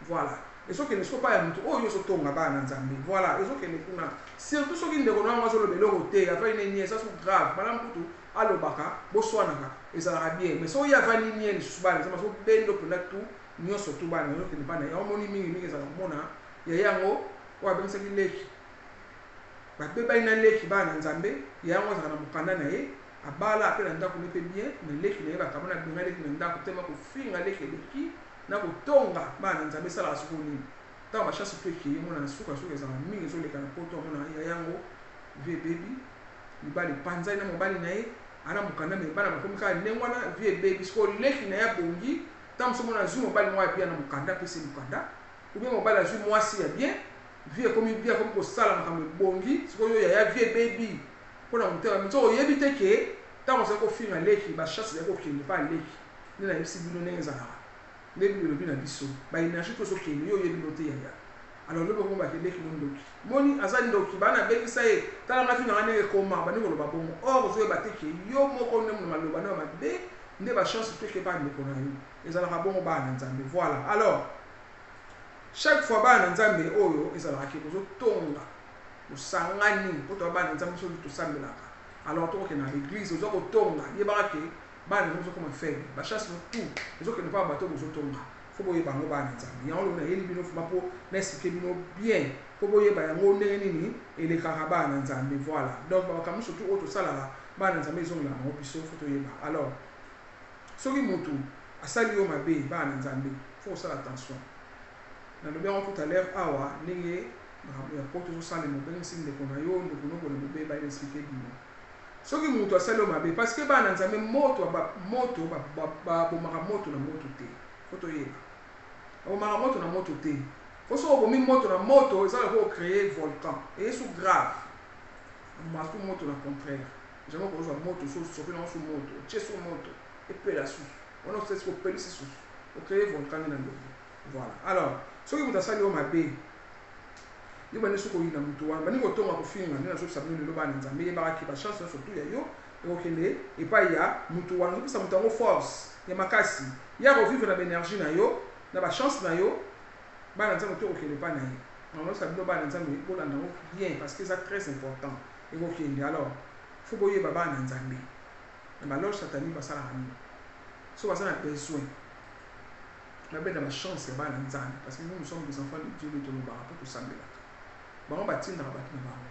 voilà ezo kende siko pa ya mutu oyo so tonga bana nzambe voilà ezo kende kuna surtout so kinde ko na mazo lo beloko te afa ine nie ça so grave bana mutu alobaka boswana ka ezala bien mais so ya vani nie ni subana ça so bendo pona tout nyoso tu bana yo kende bana ya omoni mingi ezala mona ya yango wa bengisaki leki babeba ina leki bana nzambe yango azaka na mokanda na ye abala ape na ndako nepe bien mais leki na ye bakamona binga leki na ndako tema kofinga leki eleki na kotonga bana nzambe esalaka soko nini ntango bachance mpe ekeye mona na suka ezala mingi ezoleka na poto amona ya yango vie ebebi mibali epanzai na mobali na ye ana mokanda me bana bakomi kaka ndenge wana vie ebebi siko leki na ye abongi ntango moso mona azwi mobali moko ya bien na mokanda apesi mokanda ou bien mobali azwi mwasi ya bien vie comme bien comme ko sala makambo bongi siko yo ya vie baby pona mutera mito yebi teke tango se ko finga leki ba chasse ya ko kende pa leki ni na yebisi bino nenza na lebi lo bina biso ba énergie to so kende yo yebi lote ya alors le bon ba ke leki no ndoki moni azali ndoki bana bengisa ye tala na finga ne ko ma ba ni ko lo ba bongo or zo ba teke yo moko ne mo maloba na mabe nde ba chance teke pa ndeko na yo ezala ka bongo ba na nzambe voilà alors chaque fois bana nzambe oyo ezalaka ke kozotonga osangani po to bana nzambe so tosambelaka alors toko ke na l'église ozo kotonga yebaka ke bana nzambe koma faible ba chasse no tout ozo ke ne pas bato bozotonga fo boye bango bana nzambe yango na yeli bino fuma po na expliquer bino bien fo boye ba yango ndenge nini elekaka bana nzambe voilà donc bakamu surtout auto sala bana nzambe ezongela bango biso fo to yeba alors soki mutu asali yo mabe bana nzambe faut faire attention na lobi yango tout à l'heure awa ndenge ya poto ezosala mobenge nsi ndeko na yo ndeko noko na mobe ba expliquer bino soki mutu asali yo mabe parce que bana nzambe moto babomaka moto na moto te fo toyeba babomaka moto na moto te fo so obomi moto na moto ezala ko créer volcan eyesu grave amatu moto na contraire jamais kozwa moto soki nango su moto otie su moto epela susu wana osesi kopelisi susu ocréer volcan na lobi voilà alors soki mutu asali yo mabe yo bani soko yina mutu wana bani kotonga kofinga nde nazokisa bino lelo bana nzambe yebakaki bachance nyonso tu ya yo ekokende epai ya mutu wana ozopesa mutu yango force ya makasi ya kovivre na baénergie na yo na bachance na yo bana nzambe to ekokende epai na ye nazokisa bino bana nzambe bolanda yango bien parce que eza très important ekokende alors fo boyeba bana nzambe na baloge satanique basalaka nini so baza na besoin babenda ba chance ya bana nzambe parce que nous sommes des enfants de Dieu de tolobaka po tosambelaka bango batindaka bato na bango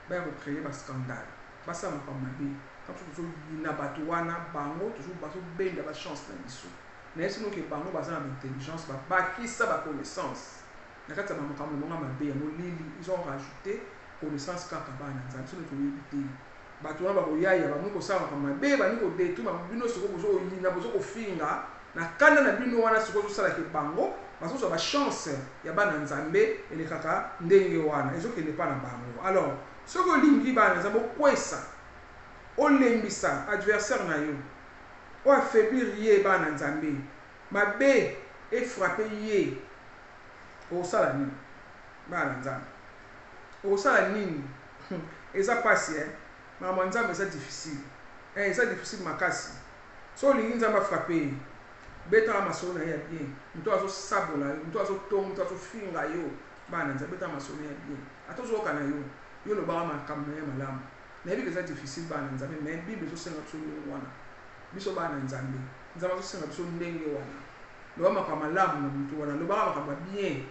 baya kocréer ba scandale basala makambo mabe toujours na bato wana bango toujours bazo benda ba chance na biso na sino ke bango baza na intelligence ba kisa ba connaissance na kati ya makambo monga mabe yango lili ils ont rajouté connaissance kaka bana nzambe sino toyebi te bato wana bakoyaya bango kosala makambo mabe bani kodetuma bino siko bozoyina bozokofinga na kanda na bino wana siko ozosala ke bango bazozwa ba chance ya bana nzambe elekaka ndenge wana ezokende pa na bango. Alors soki olingi bana nzambe okwesa olembisa adversaire na yo oaffaiblir ye bana nzambe mabe efrappe ye osala nini bana nzambe osala nini eza pasi makambo ya nzambe eza difficile eza difficile makasi so olingi nzambe afrappe betaka masolo na ye ya bien moto azosabola yo moto azotonga moto azofinga yo bana nzambe betaka masolo ya bien ata ozoyoka na yo yo lobaka makambo na ye malamu nayebi ke eza difficile bana nzambe mais bible ezosenga biso ndenge wana biso bana nzambe nzambe azosenga biso ndenge wana loba makambo malamu na moto wana lobaka makambo ya bien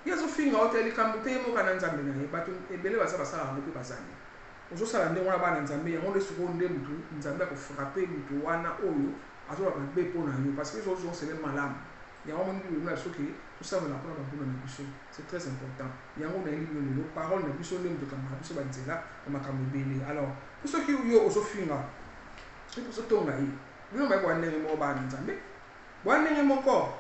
ye azofinga ote likambo te ye moka na nzambe na ye bato ebele baza basalaka ngo mpe bazali ozosala ndenge wana bana nzambe yango nde sikoyo nde motu nzambe akofrappe motu wana oyo azolaka mabe mpo na yo parce que ezozosele malamu yango moni bible na soki tosambela mpona bambuna na biso c'est très important yango nayebi bino lelo parole na biso nde moto ekamaka biso banzela na makambo ebele. Alors po soki yo ozofinga soki ozotonga ye bino bayeba wa ndenge moko bana nzambe bwa ndenge moko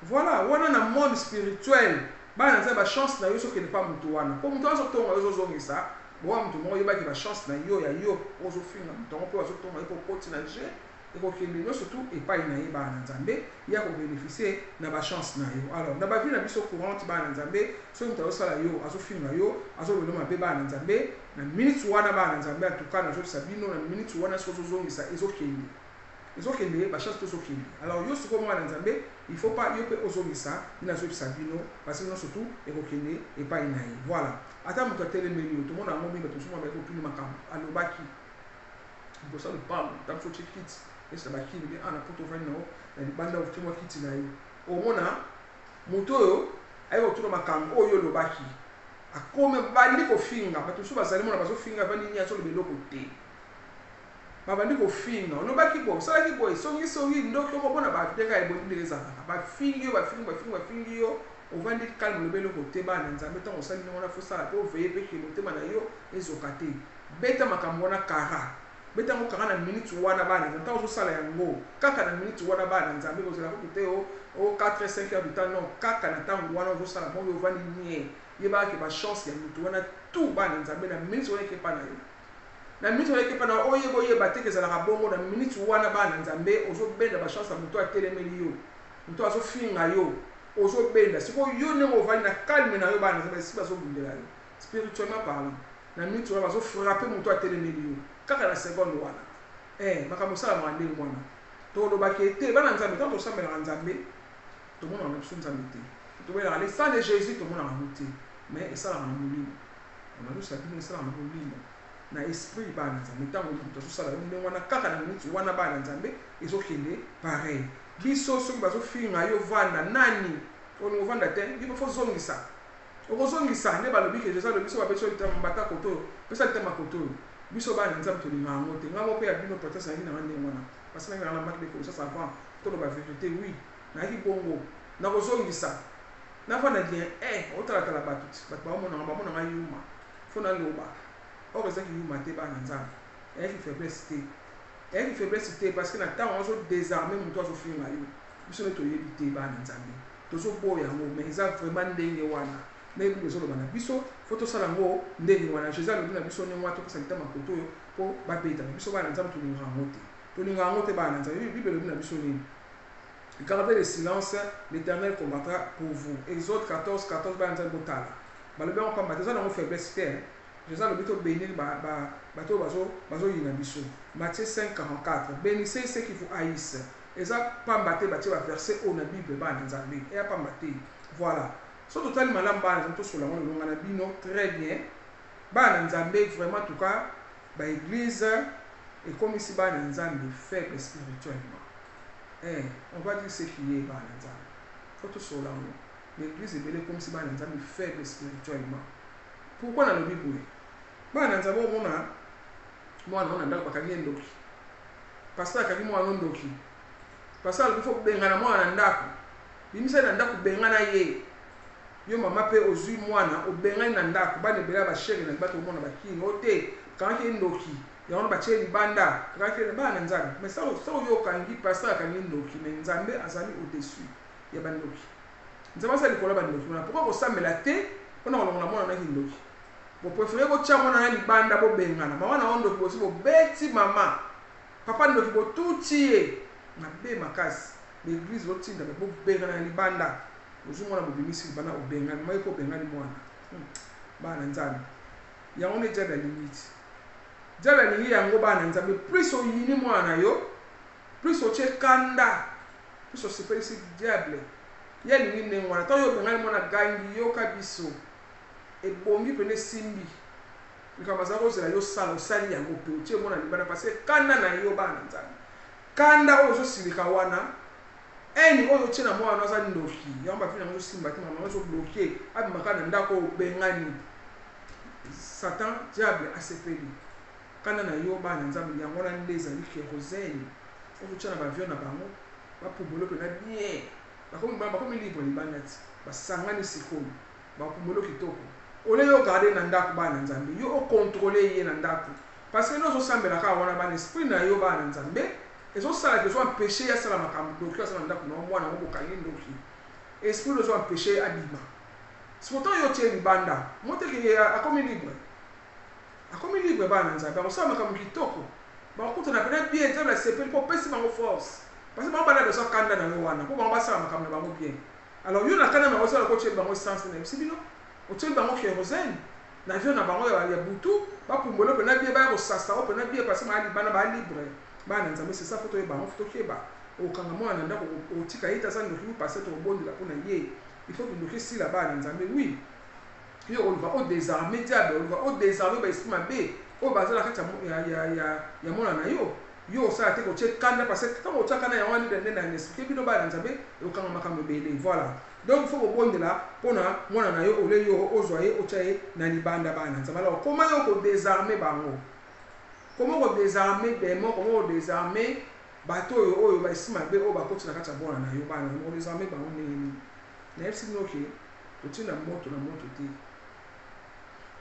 voilà wana na monde spirituel bana nzambe bachance na yo sokende pa moto wana mpo moto azotonga yo ozozongisa bowa moto moko oyebaki bachance na yo ya yo ozofinga moto yango mpe azotonga ye mpo okoti na je ekokende nyonso tu epai na ye bana nzambe ya kobénéficie na bachance na yo. Alors na bavi na biso courante bana nzambe soki moto azosala yo azofinga yo azolelo mabe bana nzambe na minute wana bana nzambe atuka nazopesa bino na minute wana soki ozozongisa ezokende bachance mpe ezokende. Alors yo sikoyo mwana nzambe il faut pas yo mpe ozongisa bino azopesa bino parce que nyonso tu ekokende epai na ye. Voilà ata moto atelemeli yo tomona yango mingi bato soma baekopini makambo alobaki libosa lopambo ntango so kiti esa bakili be ana poto vani nao na libanda otimwa kiti na yo omona moto oyo ayeba kotuna makambo oyo olobaki akome bandi kofinga bato so bazali mona bazofinga vani nini azoloba eloko te babandi kofinga olobaki boye osalaki boye songisongi ndoki okomona bateka ebongi ndenge ezalaka bafingi yo bafingi yo ovandi kalme oloba eloko te bana nzambe ntango osali ndenge wana fosala mpe oveye mpe ke motema na yo ezoka te beta makambo wana kara beta ngo kaka na minute wana bana nzambe ntango ozosala yango kaka na minute wana bana nzambe kozela kutu te o 4-5 heures du temps non kaka na ntango wana ozosala bongo ovandi nie yebaka ke bachance ya motu wana tu bana nzambe na minute wana ekepa na yo na minute wana ekepa na yo oyeba te ke ezalaka bongo na minute wana bana nzambe ozobenda bachance ya motu atelemeli yo motu azofinga yo ozobenda sikoyo yo ndenge ovandi na calme na yo bana nzambe esi bazobundela yo spirituellement parlant na minute wana bazofrappe motu atelemeli yo kaka na seconde wana makambo osalamaka ndenge wana tolobaki ete bana nzambe ntango tosambelaka nzambe tomonaka na biso nzambe te tobelaka le sang de jésus tomonaka yango te mais esalaka na molimo nazosala bino esalaka na molimo na esprit bana nzambe ntango moto azosala yo ndenge wana kaka na minute wana bana nzambe ezokende pareil biso soki bazofinga yo vanda nani olingo vanda te yo bafo zongisa okozongisa nde balobi ke jésus alobi biso bapesi yo litama mbata koto oyo pesa litama koto oyo biso bana nzambe tolinga yango te ngango mpe ya bino proteste nayaki nanga ndenge wana parce nanga na maki de connaissance avant toloba vérité oui nayaki bongo nakozongisa nafanda bien otalatala bato bamonanga yuma fo naloba oko ezaki yuma te bana nzambe eyaki faiblesse te parce que na ntango azodésarme moto azofinga yo biso nde toyebi te bana nzambe tozoboya yango mais eza vraiment ndenge wana ndenge bible ezoloba na biso fo tosala yango ndenge wana jésus alobi na biso ndenge wana topesa litama koto oyo mpo babetana biso bana nzambe tolinga yango te bana nzambe bible elobi na biso nini gardez le silence, l'Éternel combattra pour vous. Exode 14 bana nzambe botala balobi yango pamba te eza nango faiblesse te jésus alobi tobénir bato bazoyina biso. Matthieu 5:44 bénissez ceux qui vous haïssent. Eza pamba te batie baverset oyo na bible bana nzambe eya pamba te. Voilà so totali malamu bana nzambe tosola ngo lolonga na bino très bien bana nzambe vraiment en tout cas baéglise ekomisi bana nzambe faible spirituellement. On va dire ce qui est bana nzambe faut tosola ngo l'église ebele ekomisi bana nzambe faible spirituellement. Pourquoi nalobi boye bana nzambe omona mwana wana ndako bakangi ye ndoki pasteur akaki mwana ndoki pasteur alobi fo bengana mwana na ndako bimisa na ndako bengana ye yo mama pe ozwi mwana obengani na ndako bana ebele bashere na bato omona bakini ote kanaki ndoki yango batie libanda kanaki bana nzambe mais ça yo kangi pasteur akangi ndoki mais nzambe azali au-dessus ya bandoki nzambe asali kola bandoki na pourquoi kosambela te mpona kolongola mwana na kindoki boprefere kotia mwana na libanda bobengana mama na ondoki bosi bobeti mama papa ndoki botuti ye mabe makasi l'église lotinda bobengana na libanda ozwi mwana bobimisi libanda obengani mai ko bengani mwana bana nzambe yango ne jabe limite jabe lingi yango bana nzambe plus oyini mwana yo plus otie kanda plus osepelisi diable ya lingi ndenge wana to yo bengani mwana gangi yo kabiso ebongi pene simbi likambo aza kozela yo sala osali yango mpe otie mwana libanda parce kanda na yo bana nzambe kanda oyo ozosilika wana eni oyo otie na mwana aza ndoki yango bafini yango osimba te mama ozobloke abimaka na ndako obengani satan diable asepeli kanda na yo bana nzambe yango wana nde ezali kérosene ozotia na bavio na bango bapumbolo mpena bien bakomi libre libanda ti basangani sikoyo bapumbolo kitoko ole yo garde na ndako bana nzambe yo okontrole ye na ndako parce que nozosambelaka wana bana esprit na yo bana nzambe ezosala ke ezwa péché asala makambo doki asala ndako na mwana ngo bokangi ndoki esprit ezwa péché abima sipotan yo tie libanda moteke akomi libre bana nzambe akosala makambo kitoko bakutana pena bien nzambe asepeli mpo opesi bango force parce que bango bana besoin kanda na yo wana mpo bango basala makambo na bango bien alors yo na kanda na osala kotie bango essence na yebisi bino otie bango kérosene na vio na bango ya butu bapumbolo pena bien baya kosasa o pena bien parce que maa libanda baa libre bana nzambe c'est ça foto yeba foto keba okanga mwana ndako otika ita sa ndoki passer to bondela pona ye il faut que ndoki sila bana nzambe oui yo on va au désarmer diable on va au désarmer ba esprit mabe o bazala kati ya mwana na yo sa te ko che kanda parce que quand on taka na ya wani de na esprit bino bana nzambe okanga makambo bele voilà donc il faut ko bondela pona mwana na yo ole yo ozwaye ochaye na libanda bana nzambe alors comment yo ko désarmer bango. Comment on désarmer des mots, comment on désarmer bateau oyo ba isima be o ba koti na kati bona na yo bana on désarmer ba on nini na fsi noke otina moto te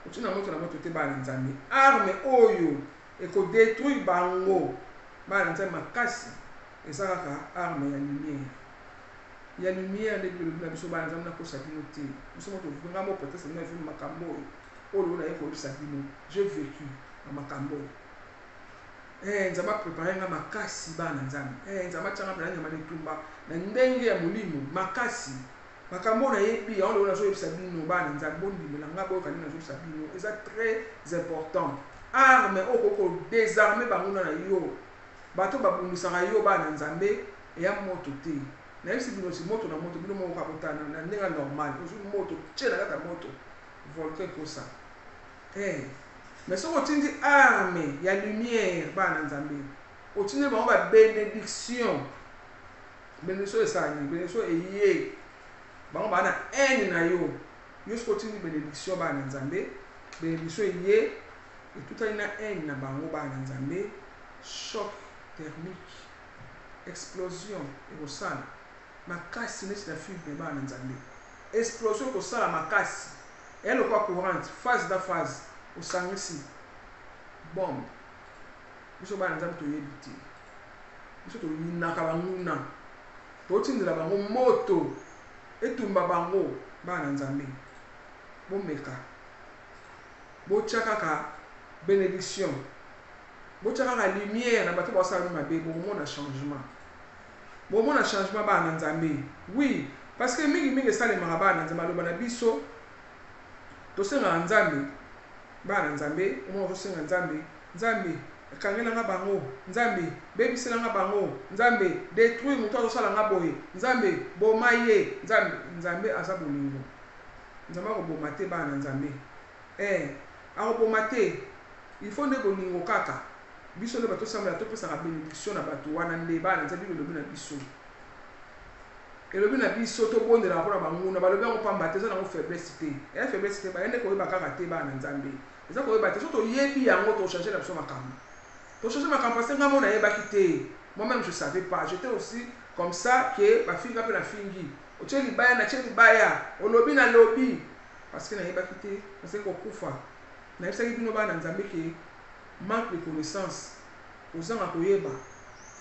otina moto te bana nzambe arme oyo e ko détruire bango bana nzambe makasi ezaka arme ya lumière de Bible na biso bana nzambe na ko sabino te biso moto vunga mo peut-être na vu makambo oyo na yeko sabino j'ai vécu na makambo nzambe préparer nga makasi bana nzambe nzambe tshanga bana nyama letumba na ndenge ya molimo makasi makambo na yebi on le zo sabino bana nzambe bondimela nga boyo kanina zo sabino eza très important arme okoko désarmer bango na yo bato babungisaka yo bana nzambe ya moto te na yesi bino si moto na moto bino mo ka botana na ndenge normal ozo moto tshela kata moto volque kosa mais si on tient arme, il y a lumière, bana nzambe. On tient ba bénédiction. Bénédiction est ça, bénédiction est yé. Ba na haine na yo. Yo ce tient bénédiction bana nzambe. Bénédiction est yé et tout a une haine na bango bana nzambe. Choc thermique. Explosion et au sang. Makasi n'est la fuite bana nzambe. Explosion au sang makasi. Elle quoi courante, phase da phase. Osangisi bombe biso bana nzambe toyebiti biso toyinaka banguna totindela bango moto etumba bango bana nzambe bomeka bochakaka bénédiction bochakaka lumière na bato basala mabe bomona changement bana nzambe oui parce que mingi esalemaka bana nzambe aloba na biso tosenga nzambe bana nzambe omo osenga nzambe kangela nga bango nzambe bebisela nga bango nzambe détruire muto azosala nga boye nzambe boma ye nzambe aza bolingo nzambe akoboma te bana nzambe akoboma te il faut nde bolingo kaka biso nde bato osambela topesaka bénédiction na bato wana nde bana nzambe elobi na biso tobondela mpona banguna balobi yango pamba te eza nango faiblesse te eya faiblesse te bayende koyeba kaka te bana nzambe eza koyeba te so toyebi yango tochange na biso makambo To changer ma campagne nga mona yeba kité. Moi-même je savais pas. J'étais aussi comme ça que ma fille appelle la fingi. O tcheli baya na tcheli baya. O lobby na lobby. Parce que na yeba kité, parce que kokufa. Na yeba kité no ba na nzambe ke manque de connaissance. Ozanga koyeba.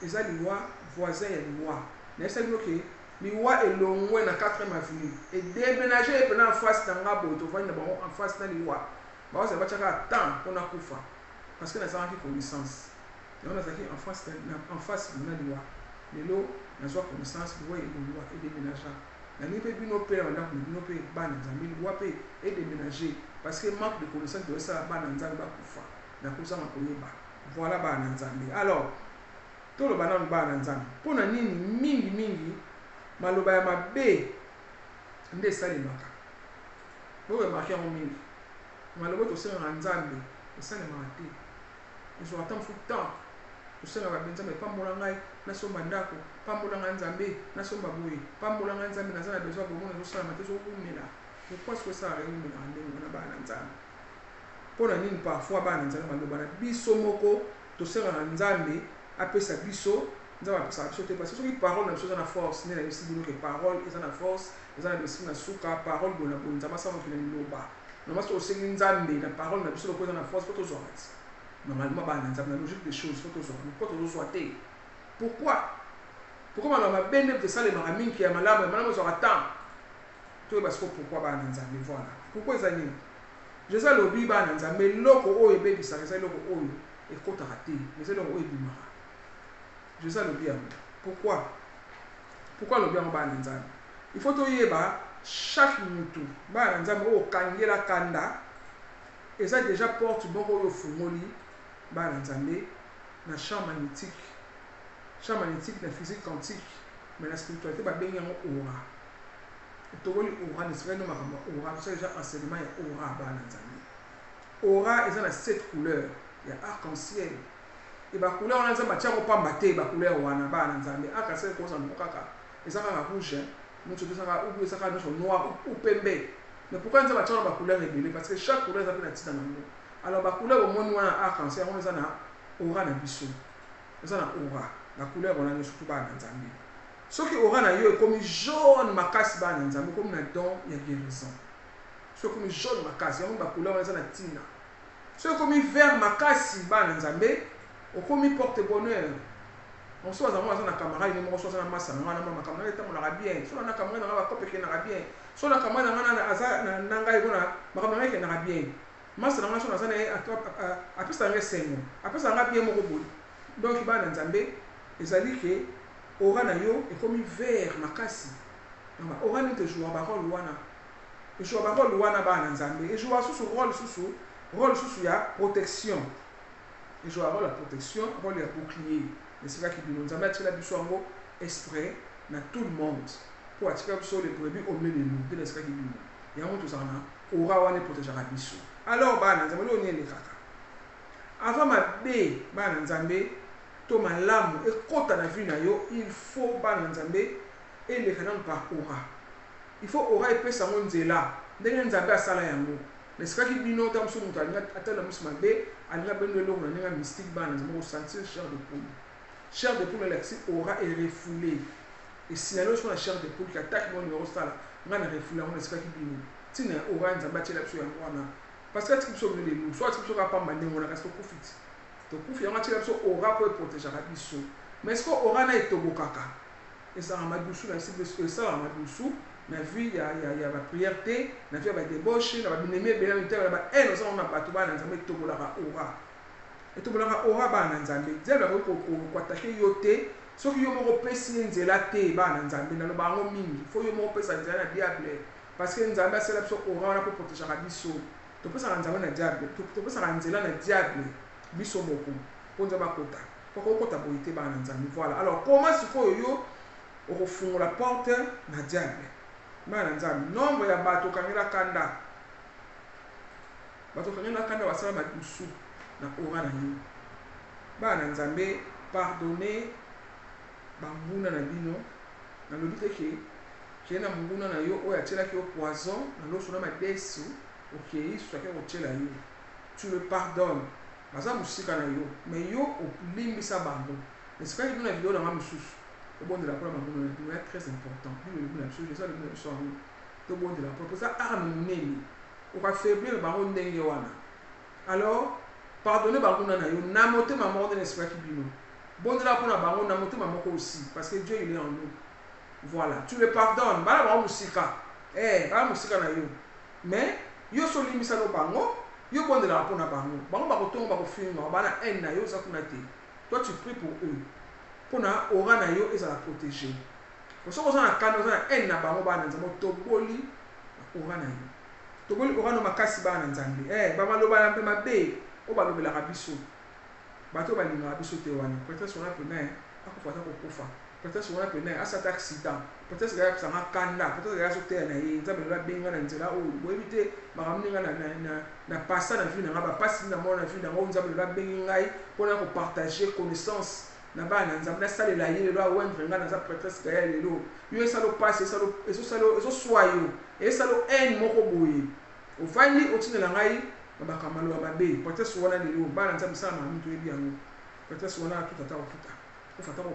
Eza liwa voisin ya liwa. Na yeba kité liwa elongwe na 4e avenue. Et déménager pendant en face na ngabo to vani na bango en face na liwa. Ba ça va tchaka temps pour na kufa. Parce que na ça qui connaissance. Et on a dit en face de la loi. Les lots, na soit connaissance, loi et loi et déménager. La nuit peut bino père, on a bino père, ban nzambi, loi peut et déménager. Parce que manque de connaissance de ça, ban nzambi ba kufa. Na kusa ma koyeba. Voilà ban nzambi. Alors, tout le banan ban nzambi. Pour na nini mingi maloba ya mabe nde sali maka. Bo e marqué en mingi. Maloba to se nzambi, ça ne m'a été. Ils ont attendu temps. Tout ça va bien mais pas molangai na somba ndako, pas molanga nzambe na somba boye, pas molanga nzambe na zana besoin pour moi ça maté so kumela. Pourquoi est-ce que ça arrive na ndenge na ba na nzambe? Pour na nini parfois ba na nzambe maloba na biso moko to sera na nzambe apesa biso nzambe apesa biso te parce que soki parole na biso na force ne na biso bino que parole eza na force, eza na biso na suka parole bona bona nzambe sa mo kina loba. Normalement au seigneur nzambe na parole na biso ko na force pour toujours. Normalement, dans la logique des choses, il faut que soit pourquoi on a bien de ça les maramines qui a malade, mais on attend. Tout parce que pourquoi voilà. Pourquoi ça n'y je sais le biba dans mais loko o et baby ça c'est loko o et côté raté, mais c'est loko o et bimara. Je sais le bien. Pourquoi le bien ba dans il faut to yeba chaque minute ba dans o kangela kanda et ça déjà porte beaucoup au fumoli. Ba nzambe na champ magnétique na physique quantique mais la spiritualité ba bengi ngo aura to woli aura ne serait non makamba aura c'est déjà enseignement ya aura ba nzambe aura eza na 7 couleurs ya arc-en-ciel et ba couleur on a nzambe tia ko pamba te ba couleur wana ba nzambe arc-en-ciel ko sa mokaka eza ka rouge nous tout ça ou ça ka noir ou pembe mais pourquoi nzambe tia ba couleur ébélé parce que chaque couleur ça peut na tina nango. Alors, la couleur au monde noir arc-en-ciel, on a aura na biso. On a aura. La couleur on a surtout pas dans Zambie. Ce qui aura na yo comme jaune makasi ba dans Zambie comme na don il y a guérison. Ce comme jaune makasi, on a couleur on a tina. Ce comme vert makasi ba dans Zambie, au comme porte bonheur. On soit dans na caméra, il me soit na massa, na caméra est na bien. Soit na caméra na ba copie qui na bien. Soit na caméra na aza na ngai bona, ma caméra qui na bien. Masa na ngashona sana apesa nga sengo apesa nga bien moko boy donc ba na nzambe ezali ke aura na yo ekomi vert makasi na aura ni te jouer ba rôle wana e jouer ba rôle wana ba na nzambe e jouer rôle susu ya protection e jouer rôle la protection rôle ya bouclier mais c'est là qui bino nzambe atila biso ngo esprit na tout le monde pour attirer biso les brebis au milieu de nous de l'esprit qui bino yango to sana aura wana protéger biso. Alors, nzambe lo nyele kaka. Avant ma be nzambe to malamu e kota na vie na yo, il faut nzambe et le canon par aura. Il faut aura et pesa ngo nzela. Ndenge nzambe asala yango. Mais c'est qui bino tam so muta nga atala musma be, anga bendo lo na nga mystique nzambe au sentir chair de poule. Chair de poule l'exi aura est refoulée. Et si la sur la chair de poule qui attaque mon numéro sala, nga na refoulé on est qui bino. Tina aura nzambe atela biso yango wana. Parce que tu peux sauver les loups, soit tu peux pas manger, on a resté profite. Tu peux faire un petit peu aura pour protéger la biso. Mais est-ce que aura n'a été bokaka? Et ça m'a doucou, ça m'a doucou. Na vie, il y a la prière, na vie, il y a des débauches, na vie, il y a des débauches, na vie, on a pas tout bas, na vie, tout bas, aura. Et tout bas, aura, bah, na vie. Dieu va vous attaquer yote. Sauf que yo mo repesi nzela te ba na nzambe na lo ba ngo mingi. Faut yo mo repesa nzela na diable. Parce que nzambe c'est la biso aura pour protéger la biso. Tu peux s'arranger na diable, tu peux s'arranger na diable, biso moko, pour nzamba kota. Faut que kota boité ba na nzambe. Voilà. Alors comment il faut yo refunga la porte na diable. Ba na nzambe. Nombre ya bato kangela kanda. Bato kangela kanda wasala madusu na aura na yo. Ba na nzambe pardonner bambuna na bino na lobite ke na munguna na yo oya tela ki o poison na lo sona madesu. Ok, soit que tu le pardonnes. baza musika na yo mais yo olimbisa bango mais c'est quand il y a une vidéo dans ma mususu au bon de la preuve c'est très important le ça le so to bon de la preuve ça arme neni o ka faiblir bango ndenge wana alors pardonner bango na yo na motema mort de l'esprit qui bino bon de la pour na bango na motema moko aussi parce que Dieu il est en nous voilà tu le pardonnes bala bango musika bala musika na yo mais yo so limbisa no bango yo bon de la pour na bango ba kotonga ba kofinga ba na haine na yo ça kuna te toi tu pries pour eux pour na aura na yo et ça la protéger pour ça qu'on a kana na haine na bango ba na nzamo toboli aura na yo toboli aura no makasi ba na nzambe ba maloba na mpe mabe o ba lobela rabiso bato ba linga rabiso te wana peut-être sur la pena akofata kokufa peut-être sur la pena asata accident peut-être que ça m'a kanda peut-être que ça te na ye nzambe la benga na nzela o bo éviter makamninga na passa na vie na ba passi na mona vie na o nzambe la benga ngai pour na ko partager connaissance na ba na nzambe na sale la ye lo wendre nga na za peut-être que ya lelo yo ça lo passe ça lo soyo et ça lo en moko boye o fandi o tinela ngai babaka malo mabe peut-être sur wana lelo ba na nzambe ça ma mutu ebi yango peut-être sur wana tout ata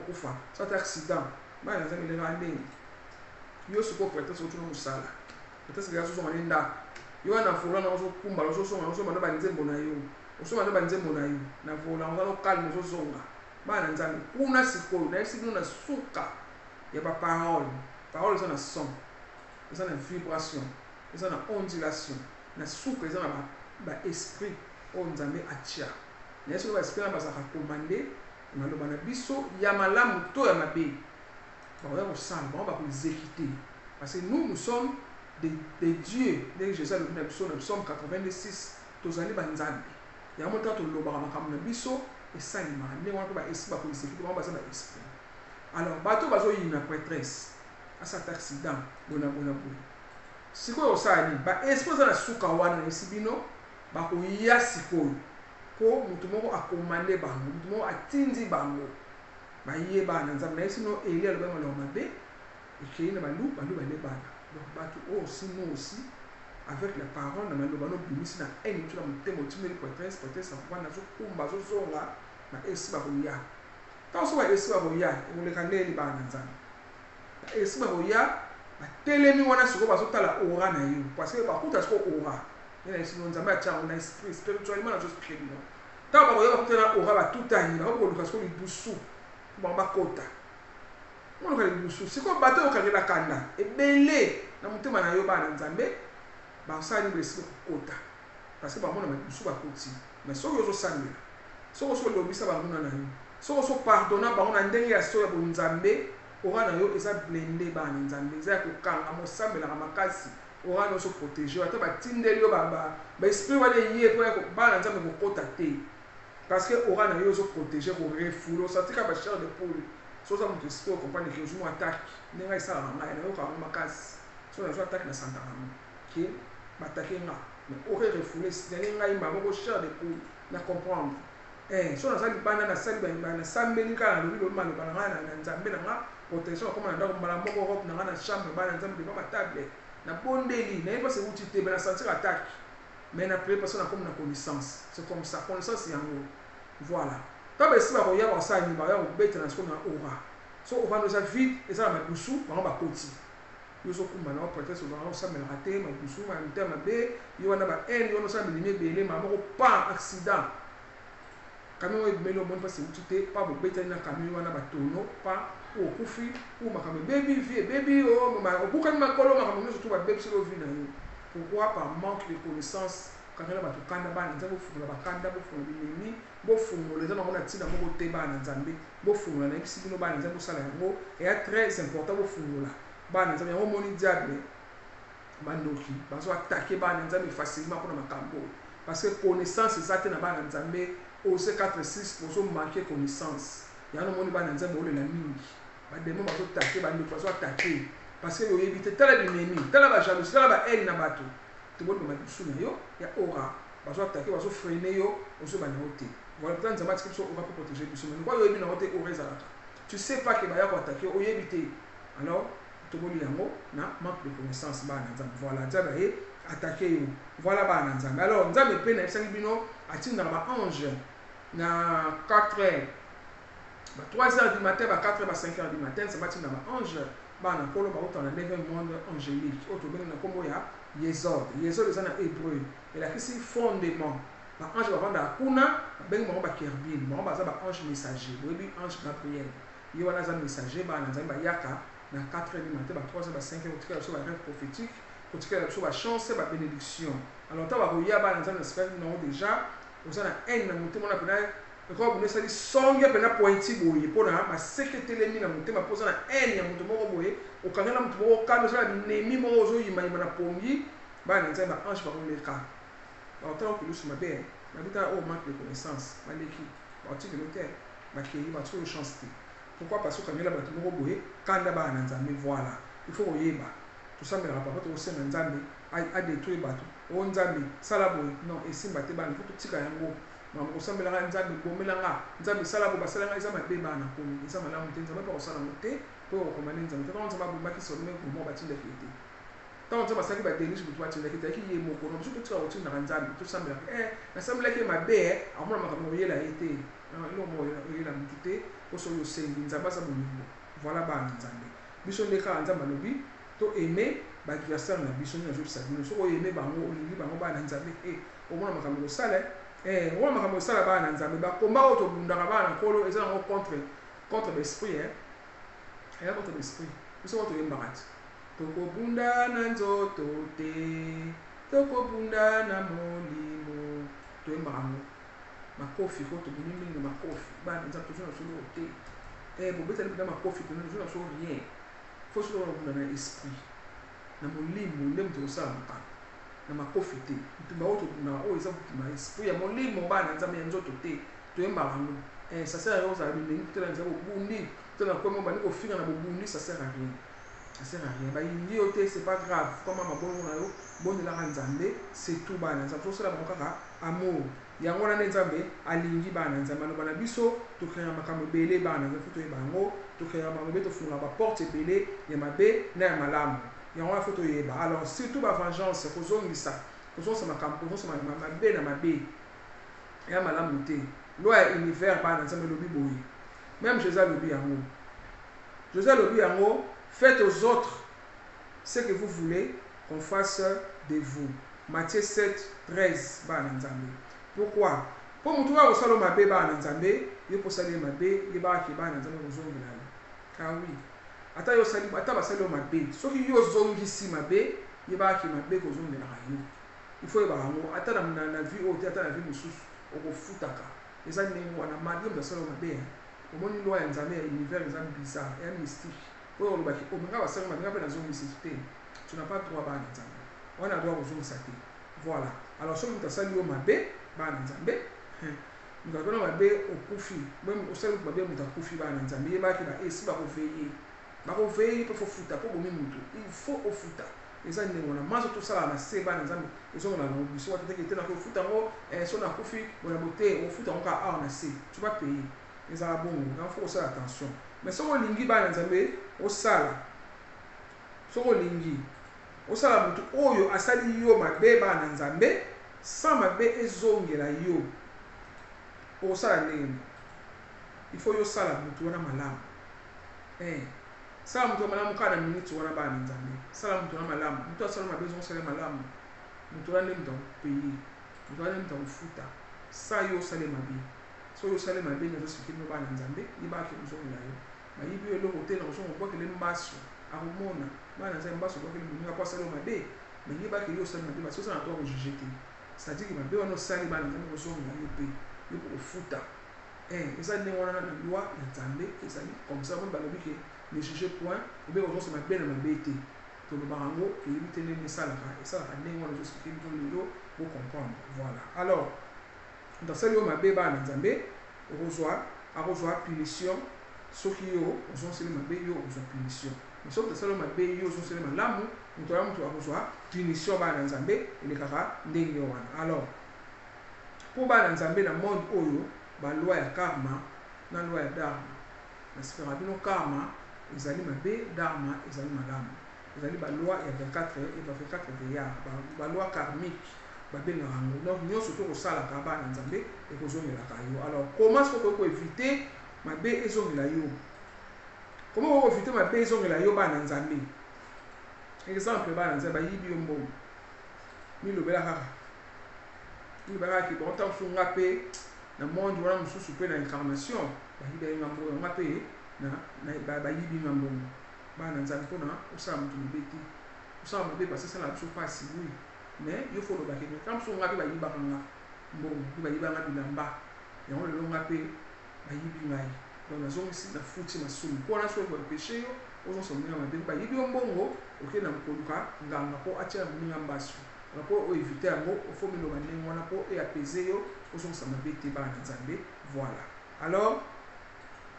kufa ça ta accident ba na nzambe le ngande yo siko peut-être sur tuno musala peut-être que yaso ngani nda yo na fola na so kumba so so na ba nzembo na yo so na ba nzembo na yo na fola ngalo calme so zonga ba na nzambe kuna siko na siko na suka ya ba parole ça na son ça na vibration ça na ondulation na suka ça na ba esprit o nzambe atia na yesu ba esprit na ba sa commander na lo bana biso ya malamu to ya mabe ba ya ko sala ba ko exécuter parce que nous sommes des dieux dès Jésus le psaume 86 tozali ba nzambe ya mota to lo ba makambo na biso esalima ne wana ba esprit ba ko exécuter ba za ba esprit alors bato bazo yina prêtresse à cet accident bona sikoyo osali ba esprit za na suka wana esibino ba ko ya sikoyo ko mutu moko akomande bango mutu moko atindi bango ba ye bana nzambe na sino elia lo ba malo mabe ekei na balu bale bana donc bato sinon aussi avec la parole na malo bano bimisi na eni tu na mutemo timeli prêtresse ça va na zo kumba zo zonga na esi ba ko ya tant so ba esi ba ko ya e le kaneli bana nzambe esi ba ko ya ba telemi wana siko ba zo tala aura na yo parce que ba kuta siko aura il y a sinon nzambe atia on a esprit spirituellement na juste spirituellement tant ba ko ya ba kuta aura ba tutani ba ko luka siko libusu ba kota on ka libusu siko bato ka ngela kanda ebele na mutema na yo bana nzambe ba sa ni besi kota parce que ba mona libusu ba koti mais so yo zo sambela so lobisa ba mona na yo so pardonna ba mona ndenge ya so ya bonzambe ora na yo eza blende bana nzambe eza ko kanga mo sambela ka makasi ora no so protéger ata ba tindeli yo ba esprit wa de yé ko bana nzambe ko kota te parce que ora na yo so protéger ko refouler ça tika ba chair de poule so ça mo esprit comprendre que je m'attaque ndenge ça la mama na yo ka makasi so na so attaque na santa mama qui m'attaquer nga mais ora refouler ndenge ngai mama ko chair de poule na comprendre so na sali bana na sali bana sambeli kana lo malo bana na nzambe na nga protection comme na ndako mbala moko robe na nga na chambre bana nzambe ba table na bondeli na pas se outil te bana sentir attaque mais na prier parce qu'on a comme na connaissance c'est comme ça connaissance yango voilà tabe si ba ko ya ba sa ni ba ya ko beta na so na aura so on va nous a vite et ça na busu ba ba koti yo so kumba na peut-être so na sa me rater ma busu ma ntema be yo na ba yo no sa me ni bele ma ko pas accident camion e melo mon pas outil te pas bo beta na camion wana ba tono pas o kufi ou makambo baby o ma okuka makolo makambo nyonso to ba baby selo vi na yo pourquoi par manque de connaissance quand on a ba tukanda ba nzambe fungula ba kanda bo fungula binini bo fungula za mona tina moko te ba nzambe bo fungula na kisi bino ba nzambe sala yango et très important bo fungula ba nzambe yango moni diable bandoki ba so attaquer ba nzambe facilement pour makambo parce que connaissance ezate na ba nzambe au C46 pour so manquer connaissance ya no moni ba nzambe ole na mingi ba demo ba so attaquer ba ndo so attaquer parce que yo éviter tala binemi tala ba jalousie tala ba haine na bato to bon ba bisu na yo ya aura ba so attaquer ba so freiner yo o so ba na hote voilà peut-être nzambe atiki so aura pour protéger bisu mais quoi yo ebi na hote aura ezalaka tu sais pas que ba ya ko attaquer o éviter alors to boli yango na manque de connaissance ba na nzambe voilà nzambe attaquer yo. Voilà bana nzambe. Alors nzambe pe na esangi bino atinda ba ange na 4h, 3h du matin, 4h, 5h du matin, ça va être un ange. Bana kolo ba autant na 9e monde angélique. Auto ben na kombo ya Yesod. Yesod c'est en hébreu. Et là ici fondement. Ba ange va vanda kuna, ben ba kérubin, ba za ba ange messager. Oui, ange Gabriel. Yo wana za messager bana nzamba yaka na 4h du matin, 3h, 5h, au tika so ba rêve prophétique, au tika so ba chance, ba bénédiction. Alors ta ba roya bana nzamba espère non déjà, aux ana haine na muté mona pena. Quand vous avez songe pena pointi boye pona ma seketelemi na mutema poza na haine ya mutu moko boye okanga na mutu moko kando so na binemi moko zo yima na pongi ba na nzamba ange ba koleka ba otala ko lusu mabe na bita o manque de connaissance ba leki ba otiki loter ba kei ba tso chance. Pourquoi? Parce que quand il y a bato moko boye kanda ba na nzambe voilà il faut oyeba to sambela papa to sena nzambe a détruire bato o nzambe sala boye non esimba te ba il faut to tika yango mama kosambela nzambe bomelanga nzambe sala bo basala eza mabe bana ko eza malamu te nzambe pa kosala mote po okomane nzambe to nzambe bo baki solo me mo batinda kete tant nzambe saki ba délice bo batinda kete ki ye moko no so to tika otinda nzambe to sambela na sambela ke mabe amona makambo yela ete lo mo yela mutute oso yo sengi nzambe sa bo niveau voilà bana nzambe biso leka nzambe lobi to aimer ba adversaire na biso na jour sa bino so aimer bango olingi bango bana nzambe omona makambo sala on makambo sala bana nzambe ba komba oto bundaka bana kolo eza ngo contre l'esprit contre l'esprit biso oto yembakat toko bunda na nzoto te toko bunda na molimo to yembakango makofi ko to binimi na makofi bana nzambe to na solo te bo betali bunda makofi to na solo rien faut solo bunda na esprit na molimo ndem to sala makaka na makofi te mutumba oto na o eza mutumba esprit ya molimo bana nzambe ya nzoto te toyemba bango ça sert à rien ça bini te na nzambe bundi te na kwemo bani ko finga na bundi ça sert à rien ba yindi ote c'est pas grave comme mabongo na yo bondi la nzambe c'est tout bana nzambe so sala kaka amour yango na nzambe alingi bana nzambe no bana biso to créer makambo belé bana nzambe to yebango to créer makambo beto funga ba porte belé ya mabe na ya malamu. Il y a une photo yeba. Alors surtout la vengeance, kozongisa makambo, kozongisa mabe na mabe. Ya malamu te. Loi univers ba na nzambe lobi boye. Même Jésus lobi yango. Jésus lobi yango, faites aux autres ce que vous voulez qu'on fasse de vous. Matthieu 7:13 ba na nzambe. Pourquoi? Pour mutu wa osalo mabe ba na nzambe, yo posali mabe, ye ba ki ba na nzambe kozongela. Car oui. Ata yo sali ata basali mabe soki yo zongisi mabe yebaki mabe kozongela yo il faut yeba ngo ata na vie o ata na vie mususu okofutaka eza ndenge wana madi basali mabe omoni loi ya nzambe ya univers nzambe bizarre et mystique oyo olobaki omenga basali mabe ngape na zongisi te tu n'as pas droit ba nzambe wana droit kozongisa te voilà. Alors soki mutasali yo mabe ba nzambe ngakona mabe okufi même osali mabe mutakufi ba nzambe yebaki ba esi ba koveiller bakoveille po futa po bomi mutu il faut ofuta eza ndenge wana mazo to sala na seba na nzambe ezo na no biso wata te na ko futa ngo so na kofi bona bote ofuta ngo ka na se tu vas payer eza bon il faut faire attention mais so lingi ba na nzambe o sala so lingi o sala mutu oyo asali yo mabe ba na nzambe sans mabe ezongela yo o sala ndenge il faut yo sala mutu wana malamu sala mutu malamu kana minute wana bana nzambe sala mutu na malamu mutu asala mabezo sala malamu mutu wana ndimta payer mutu wana ndimta ufuta sa yo sala mabe so yo sala mabe nzo sikino bana nzambe ibaki muzongela yo ba yibi yo loko te na kusongo kwa kile mbaso akumona bana nzambe mbaso kwa kile munga kwa sala mabe mais yibaki yo sala mabe baso sana to ko juger c'est-à-dire que mabe wana sala bana nzambe kusongela yo pe yo ufuta eza ndenge wana na loi ya nzambe ezali comme ça bon balobi ke ne jugez point ou bien aujourd'hui c'est ma belle ma bête to le barango et éviter les messages et ça va ndenge wana juste que vous comprendre voilà. Alors dans celle yo ma beba na nzambe reçoit punition soki yo ozonseli mabe yo ozwa punition mais soki tasala mabe yo ozonseli malamu mutu ya mutu akozwa punition ba na nzambe elekaka ndenge wana. Alors pour ba na nzambe na monde oyo ba loi ya karma na loi ya dharma na sifera bino karma ezali mabe dharma ezali malamu ezali ba loi ya 24 veillard ba loi karmique babenga yango. Donc nyonso tokosalaka bana nzambe ekozongelaka yo. Alors comment est-ce qu'on peut éviter mabe ezongela yo? Comment on peut éviter mabe ezongela yo bana nzambe? Exemple bana nzambe bayibi yo mbongo milobela kaka milobela ki bon tant funga pe na monde wana mususu pe na incarnation bayibi yo mbongo nga pe na bayibi yo mbongo bana nzambe mpona osala moto mobeti osala mabe parce que ça la biso pasi oui mais il faut le baquer quand funga pe bayibaka nga mbongo pe bayibanga bilamba yango lelo nga pe bayibi ngai donc nazongisi na futi masumu mpona so ko péché yo ozosomela mabe bayibi yo mbongo okende na mokoluka nganga po atia moninga mbasu po o éviter yango ofo miloba ndenge wana po apaiser yo ozongisa mabe te bana nzambe. Voilà, alors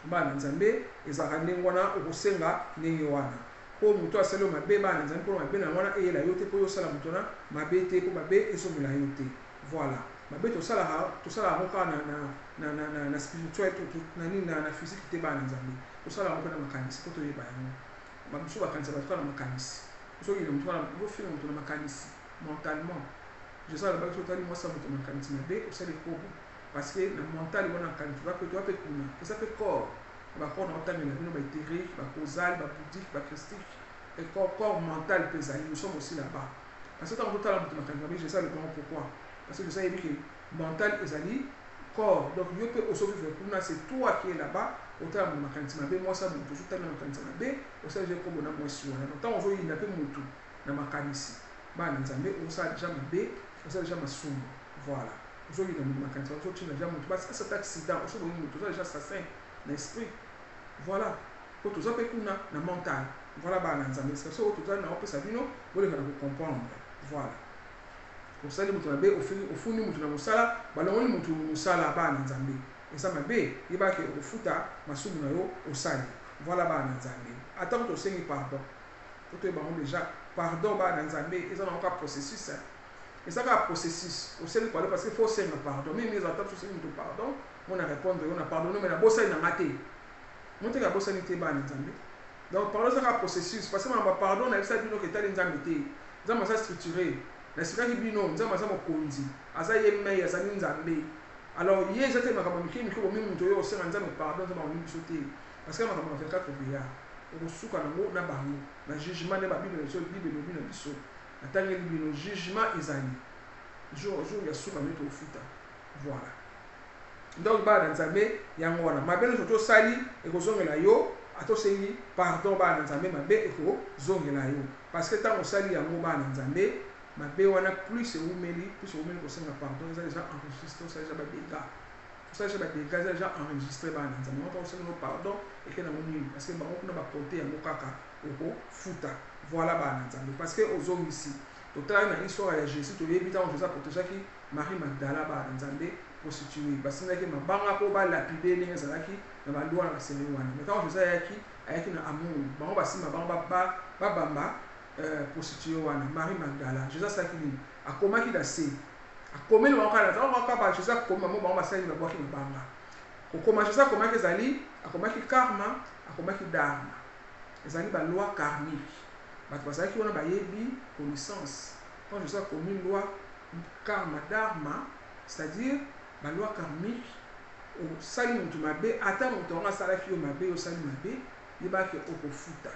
bana nzambe ezalaka ndenge wana okosenga ndenge wana po moto asali mabe bana nzambe mpo mabe na wana eyela yo te po yosala moto na mabe te po mabe ezongela yo te. Voilà, mabe tosalaka yango kaka na spirituel na physique te bana nzambe tosala yango mpe na makanisi po toyeba yango bamosusu bakanisa bato kaka na makanisi soki na moto wana ofinga moto na makanisi mentalement jesala baki totali mwasa moto na makanisi mabe osali kobo parce que na mental wana makanisi toape kuna eza mpe corps bacorps na otangela bino baéthérique bacausal babouddhique bachristique et corps mental mpe ezali nous sommes aussi là-bas parce que ntango totala moto makanisi mabe jesala le grand pourquoi parce que jesala yebi ke mental ezali corps donc yo mpe osovivre kuna c'est toi qui est là-bas otala moto makanisi mabe mwasa moto ozotala makanisi mabe osala je kombo na mwasi wana donc ntango ozoyinda mpe motu na makanisi bana nzambe osala deja mabe osala deja masumu. Voilà, ozoyinda moto makanisi ozotina deja motu parce que cet accident osoboyi motu oza deja assassin na esprit. Voilà, po toza mpe kuna na mental. Voilà bana nzambe so oyo tozali na opesa bino boleka na kocomprendre. Voilà, osali moto mabe ofundi motu na mosala balongoli motu mosala bana nzambe eza mabe yebaki okofuta masumu na yo osali. Voilà bana nzambe atako tosengi pardon po toyebango déjà pardon bana nzambe eza na kaka processus eza kaka processus osengi pardon parce que faut senga pardon mimi ezata tosengi moto pardon mona répondre yo na pardon mais na bosali na nga te moteka bosali te bana nzambe. Donc pardon eza kaka processus parce que mama pardon na yebisa bino ketali nzambe te nzambe aza structuré na sikaki bino nzambe aza mokonzi aza ye mei azali nzambe. Alors ye eza te makambo mike mike bomi moto oyo osenga nzambe pardon nzambe akomi biso te parce que makambo na 24 veillard okosuka nango na bango na jugement nde babible na biso bible elobi na biso atangeli bino jugement ezali jour ya suka nde tokofuta. Voilà, donc bana nzambe yango wana mabe nyonso tosali ekozongela yo atosengi pardon bana nzambe mabe ekozongela yo parce que ntango osali yango bana nzambe mabe wana plus eumeli kosenga pardon eza déjà enregistré osali déjà badega osali déjà badega eza déjà enregistré bana nzambe wana ntango osengi no pardon eke nango nini parce que bango kuna baporte yango kaka okofuta. Voilà bana nzambe parce que ozongisi totali na histoire ya Jésus toyebi ntango Jésus aprotegeaki Marie Magdala bana nzambe prostituée basengaki mabanga mpo balapide ndenge ezalaki na balwa na basengeli wana mais ntango Jésus ayaki na amour bango basimba bango babamba prostituée wana Marie Magdala. Jésus asalaki nini akomaki na se akomeli bango kaka ntango kaka Jésus akomi bango bango basali babwaki mabanga kokoma Jésus akomaki ezali akomaki karma akomaki dharma ezali baloi karmique bato bazalaki wana bayebi connaissance quand Jésus akomi loi karma dharma c'est-à-dire baloi karmique osali motu mabe ata moto wango asalaki yo mabe osali mabe yebaki okofuta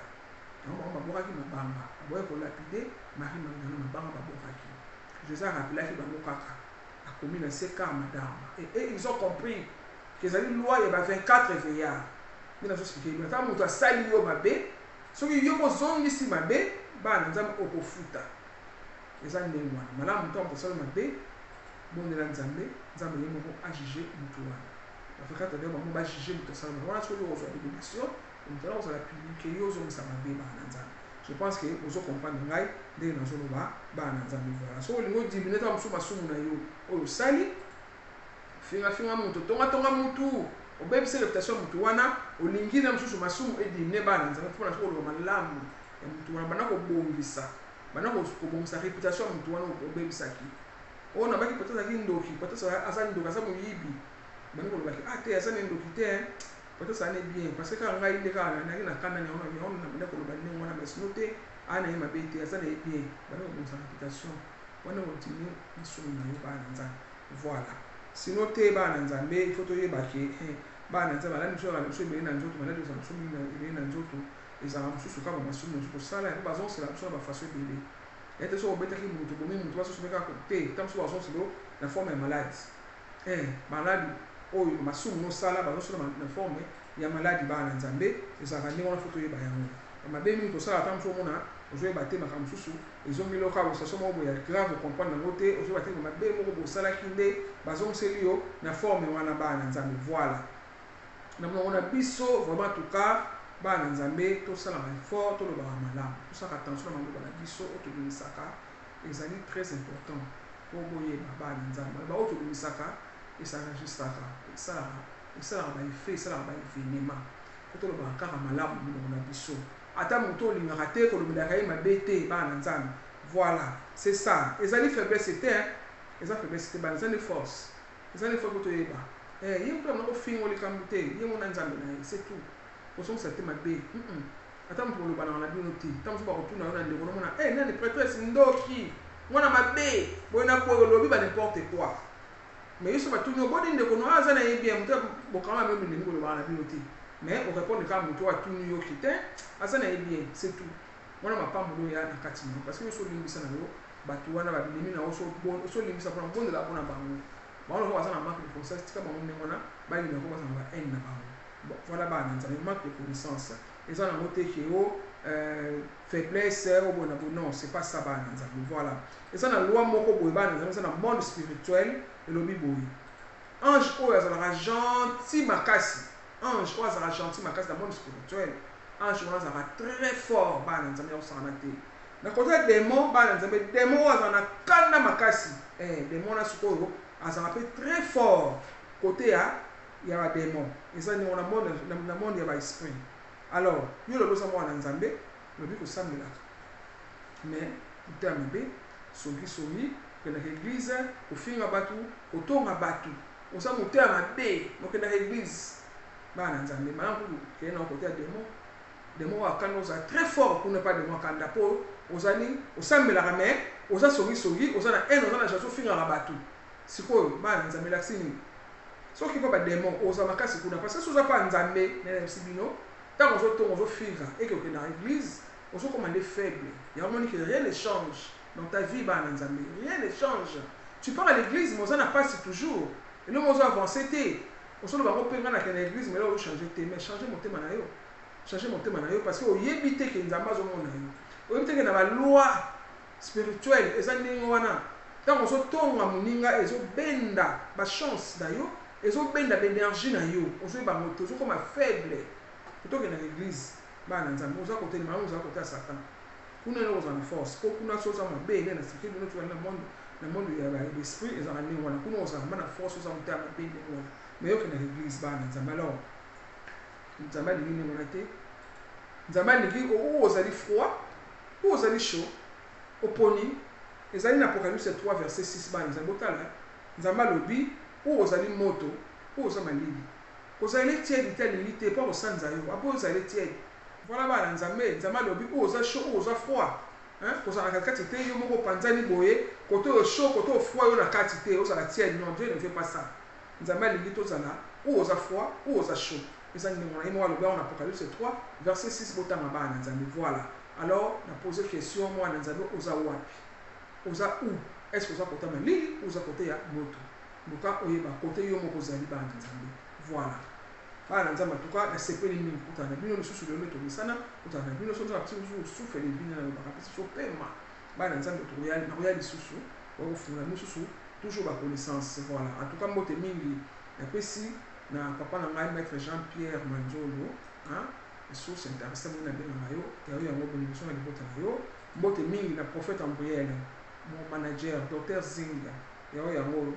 yango bango babwakaki mabanga babwaki kolapide Marie Magdala mabanga babwakaki Jésus arapelaki bango kaka akomi na se karma dharma et ils ont compris que ezali loi ya ba 24 veillard nde nazoexplike ata moto asali yo mabe soki yo kozongisi mabe bana nzambe okofuta eza ndenge wana malamu ntango tosala mabe bondela nzambe nzambe ye moko ajuge motu wana bafekata nde bango bajuge moto asala mabe wana soki ozwa dévolution moto wana kozala publike yo ozongisa mabe bana nzambe. Je pense que ozo comprendre ngai ndenge nazoloba bana nzambe. Voilà, so olingo odimine ntango mosusu masumu na yo oyo osali finga moto tonga motu obebisa réputation motu wana olingi na mosusu masumu edimine bana nzambe mpona soki oloba malamu ya motu wana bana kobongisa réputation ya motu wana obebisaki oyo nabaki peut-être azalaki ndoki peut-être aza ndoki aza moyibi bana kolobaki te aza na ndoki te peut-être ça n'est bien parce que quand ngai nde kaka naki na kanda na yango na koloba ndenge wana mais sinon te ana ye mabe te aza na ye bien bana kobongisa réputation wana continue masumu na yo bana nzambe voilà sinon te bana nzambe il faut toyeba ke bana nzambe balandi biso biso ebele na nzoto balandi biso biso ebele na nzoto ezalaka mosusu kaka masumu mosusu kosala yango bazosela biso na bafaso ebele ete so obetaki moto bomi moto basosomeka te ntango so bazoselo na forme ya maladi maladi oyo masumu nosala bazosala na forme ya maladi bana nzambe ezalaka ndenge wana fo toyeba yango mabe mingi tosala ata mosu omona ozoyeba te makambo mosusu ezongiloka bosation moko boya grave comprendre yango te ozoyeba te mabe moko bosalaki nde bazongiseli yo na forme wana bana nzambe voilà na monoko na biso vraiment tuka bana nzambe tosalaka effort tolobaka malamu tosalaka attention na maloba na biso oyo tobimisaka ezali très important po boyeba bana nzambe ba oyo tobimisaka esenregistraka esalaka baeffet esalaka baévénement po tolobaka kaka malamu monoko na biso ata moto olingaka te kolobelaka ye mabe te bana nzambe voilà c'est ça ezali faiblesse te eza faiblesse te bana ezali force po toyeba ye moto amona kofinga likambo te ye mona nzambe na ye c'est tout osongisa te mabe ata moto kolobana na bino te ata mosu bakotuna yo na ndeko nomona nani prêtresse ndoki mwana mabe boyena po olobi ba n'importe quoi mais yo so batuni yo bodi ndeko no aza na ye bien moto bokama mabe ndeni kolobana na bino te mais on répond quand moto atuni yo kite aza na ye bien c'est tout wana mapambulo ya na kati na parce que yo so limbisa na yo bato wana babinemi na yo so limbisa mpona kobondela mpona bango bango ko baza na marque de connaissance tika bango ndenge wana balinga ko baza na ba haine na bango voilà bana nzambe marque de connaissance eza nango te ke yo faiblesse ou bon non c'est pas ça bana nzambe voilà eza na loi moko boye bana nzambe eza na monde spirituel elobi boye ange oyo azalaka gentil makasi ange oyo azalaka gentil makasi na monde spirituel ange wana azalaka très fort bana nzambe ya kosangana te na kote ya démon bana nzambe démon oyo azala na kanda makasi démon wana sikoyo azalaka mpe très fort kote ya badémon eza ndenge na monde ya baesprit alors yo lobi oza mwana nzambe lobi kosambelaka mais kuta mabe songi okendaka église kofinga bato kotonga bato oza motema mabe okendaka église bana nzambe malamu kudu keye na kote ya démon oyo akanda ozala très fort kuna pa démon akanda mpo ozali osambelaka mais oza songi oza na haine oza na chanson ofingaka bato sikoyo bana nzambe elakisi nini soki mpo badémon oza makasi kuna parce que soki oza mpa nzambe nayebisi bino ntango ozotonga ozofinga eke okendaka église ozokoma nde faible yango moni ke rien ne change dans ta vie bana nzambe rien ne change tu pars à l'église mais oza na pasi toujours eloko ozo avance te osoloba ngo mpe nga nakenda église mais là ozochange te mais change motema na yo parce que oyebi te ke nzambe azomona yo oyebi te ke na baloi spirituelle eza ndenge wana ntango ozotonga moninga ezobenda bachance na yo ezobenda baénergie na yo ozoyeba moto ozokoma faible otokenda na église bana nzambe oza kotelema yango oza kote ya satan kuna eloko ozala na force po kuna so oza mabe nde na sike bino tozali na monde ya baesprit ezala ndenge wana kuna ozala mba na force oza kote ya mabe ndenge wana mais okenda na église bana nzambe alors nzambe alingi ndenge wana te nzambe alingi oyo ozali froid oyo ozali chaud oponi ezali na apocalypse 3 verset 6 bana nzambe otala nzambe alobi oyo ozali moto oyo oza malili kozali tiède te alingi te mpo kosanza yo apo ozali tiède voilà bana nzambe alobi oyo oza chaud oyo oza froid kozala na kati te yo moko panzani boye kote oyo chaud kote oyo froid yo na kati te ozala tiède non Dieu ne fait pas ça nzambe alingi tozala oyo oza froid oyo oza chaud eza ndenge wana ye moko alobi yango na apocalypse 3 verset 6 botanga bana nzambe voilà alors na pose question mwana nzambe oza wapi oza où est-ce que oza kote ya malili oza kote ya moto luka oyeba kote yo moko ozali bana nzambe voilà bana nzambe atuka nasepeli mingi kutana na bino lisusu lelo tomisana kutana na bino soza sufele bino na bakapesi sopema bana nzambe nakoya lisusu bakofungula misusu toujours baconnaissance voilà atuka mbote mingi napesi na papa na ngai maître Jean-Pierre Manzolo source intéressant mona bengaka yo yayo yango bénédiction na libota na yo mbote mingi na prophète Ambriel mon manager docteur Zinga yayo yango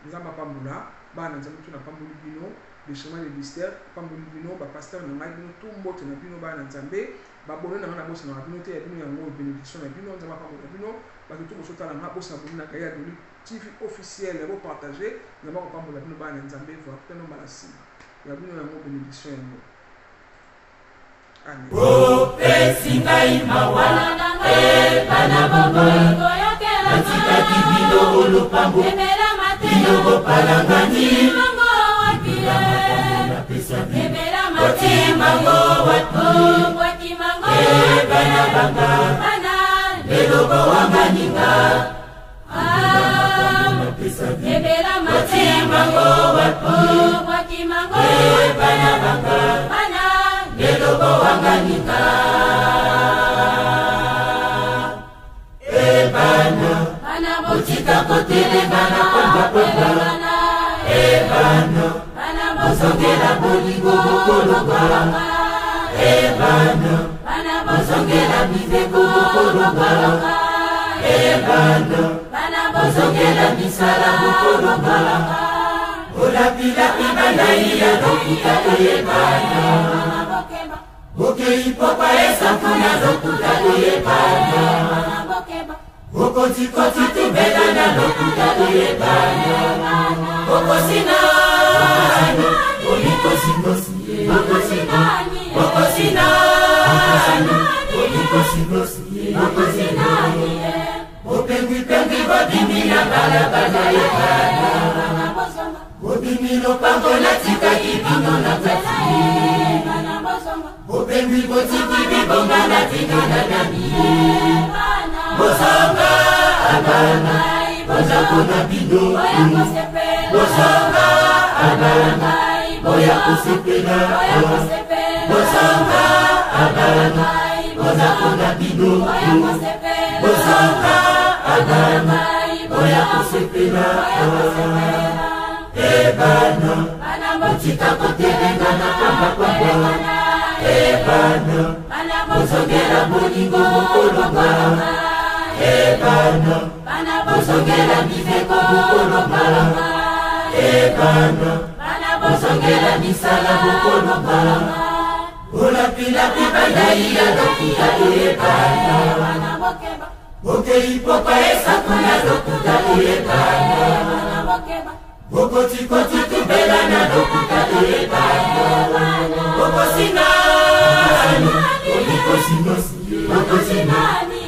nzambe apambola bana nzambe tuna pamboli bino le chemin de mystère pamboli bino bapasteur na ngai bino tout mbote na bino bana nzambe babone na nga na bosa na bino te ya bino yango bénédiction na bino nzambe apambola bino bato to bosotala nga bosa na bino na Gaïa Doli TV officiel ya bopartager nzambe apambola bino bana nzambe voir teno malasima ya bino yango bénédiction yango amen. Oh, pesinga imawana bana bongo natikaki bino olupango bino bopalangani otimango wapi bana banga lelo bowanganinga otimango wapi bana banga lelo bowanganinga bana botika kotelengana kwanga bana bozongela bolingo bokolongolonga bana bozongela miveko bokolongolonga bana bozongela misala bokolongolonga olapilapi banaiya lokuta oyebana okeipopa esafuna lokuta oyebana okotikoti tubelana lokuta oyebana okosinani olikosinosi opengwipengwi bodimila balabala yebana bodimilo pango natikaki bino na kati opengwi botiki bibonga na bino na nami bozonga abana bozakona bino bozonga abana boya kusepela bozonga abana bozakona bino bozonga abana boya kusepela ebana botika kotelengana kwanga ebana bozongela bolingo bokolongolonga ebana bozongela miveko bokolongolonga ebana bozongela misala bokolongolonga olapilapi banaiya lokuta oyebana okeipopa esakuna lokuta oyebana okotikoti tubelana lokuta oyebana okosinani olikosinosi okosinani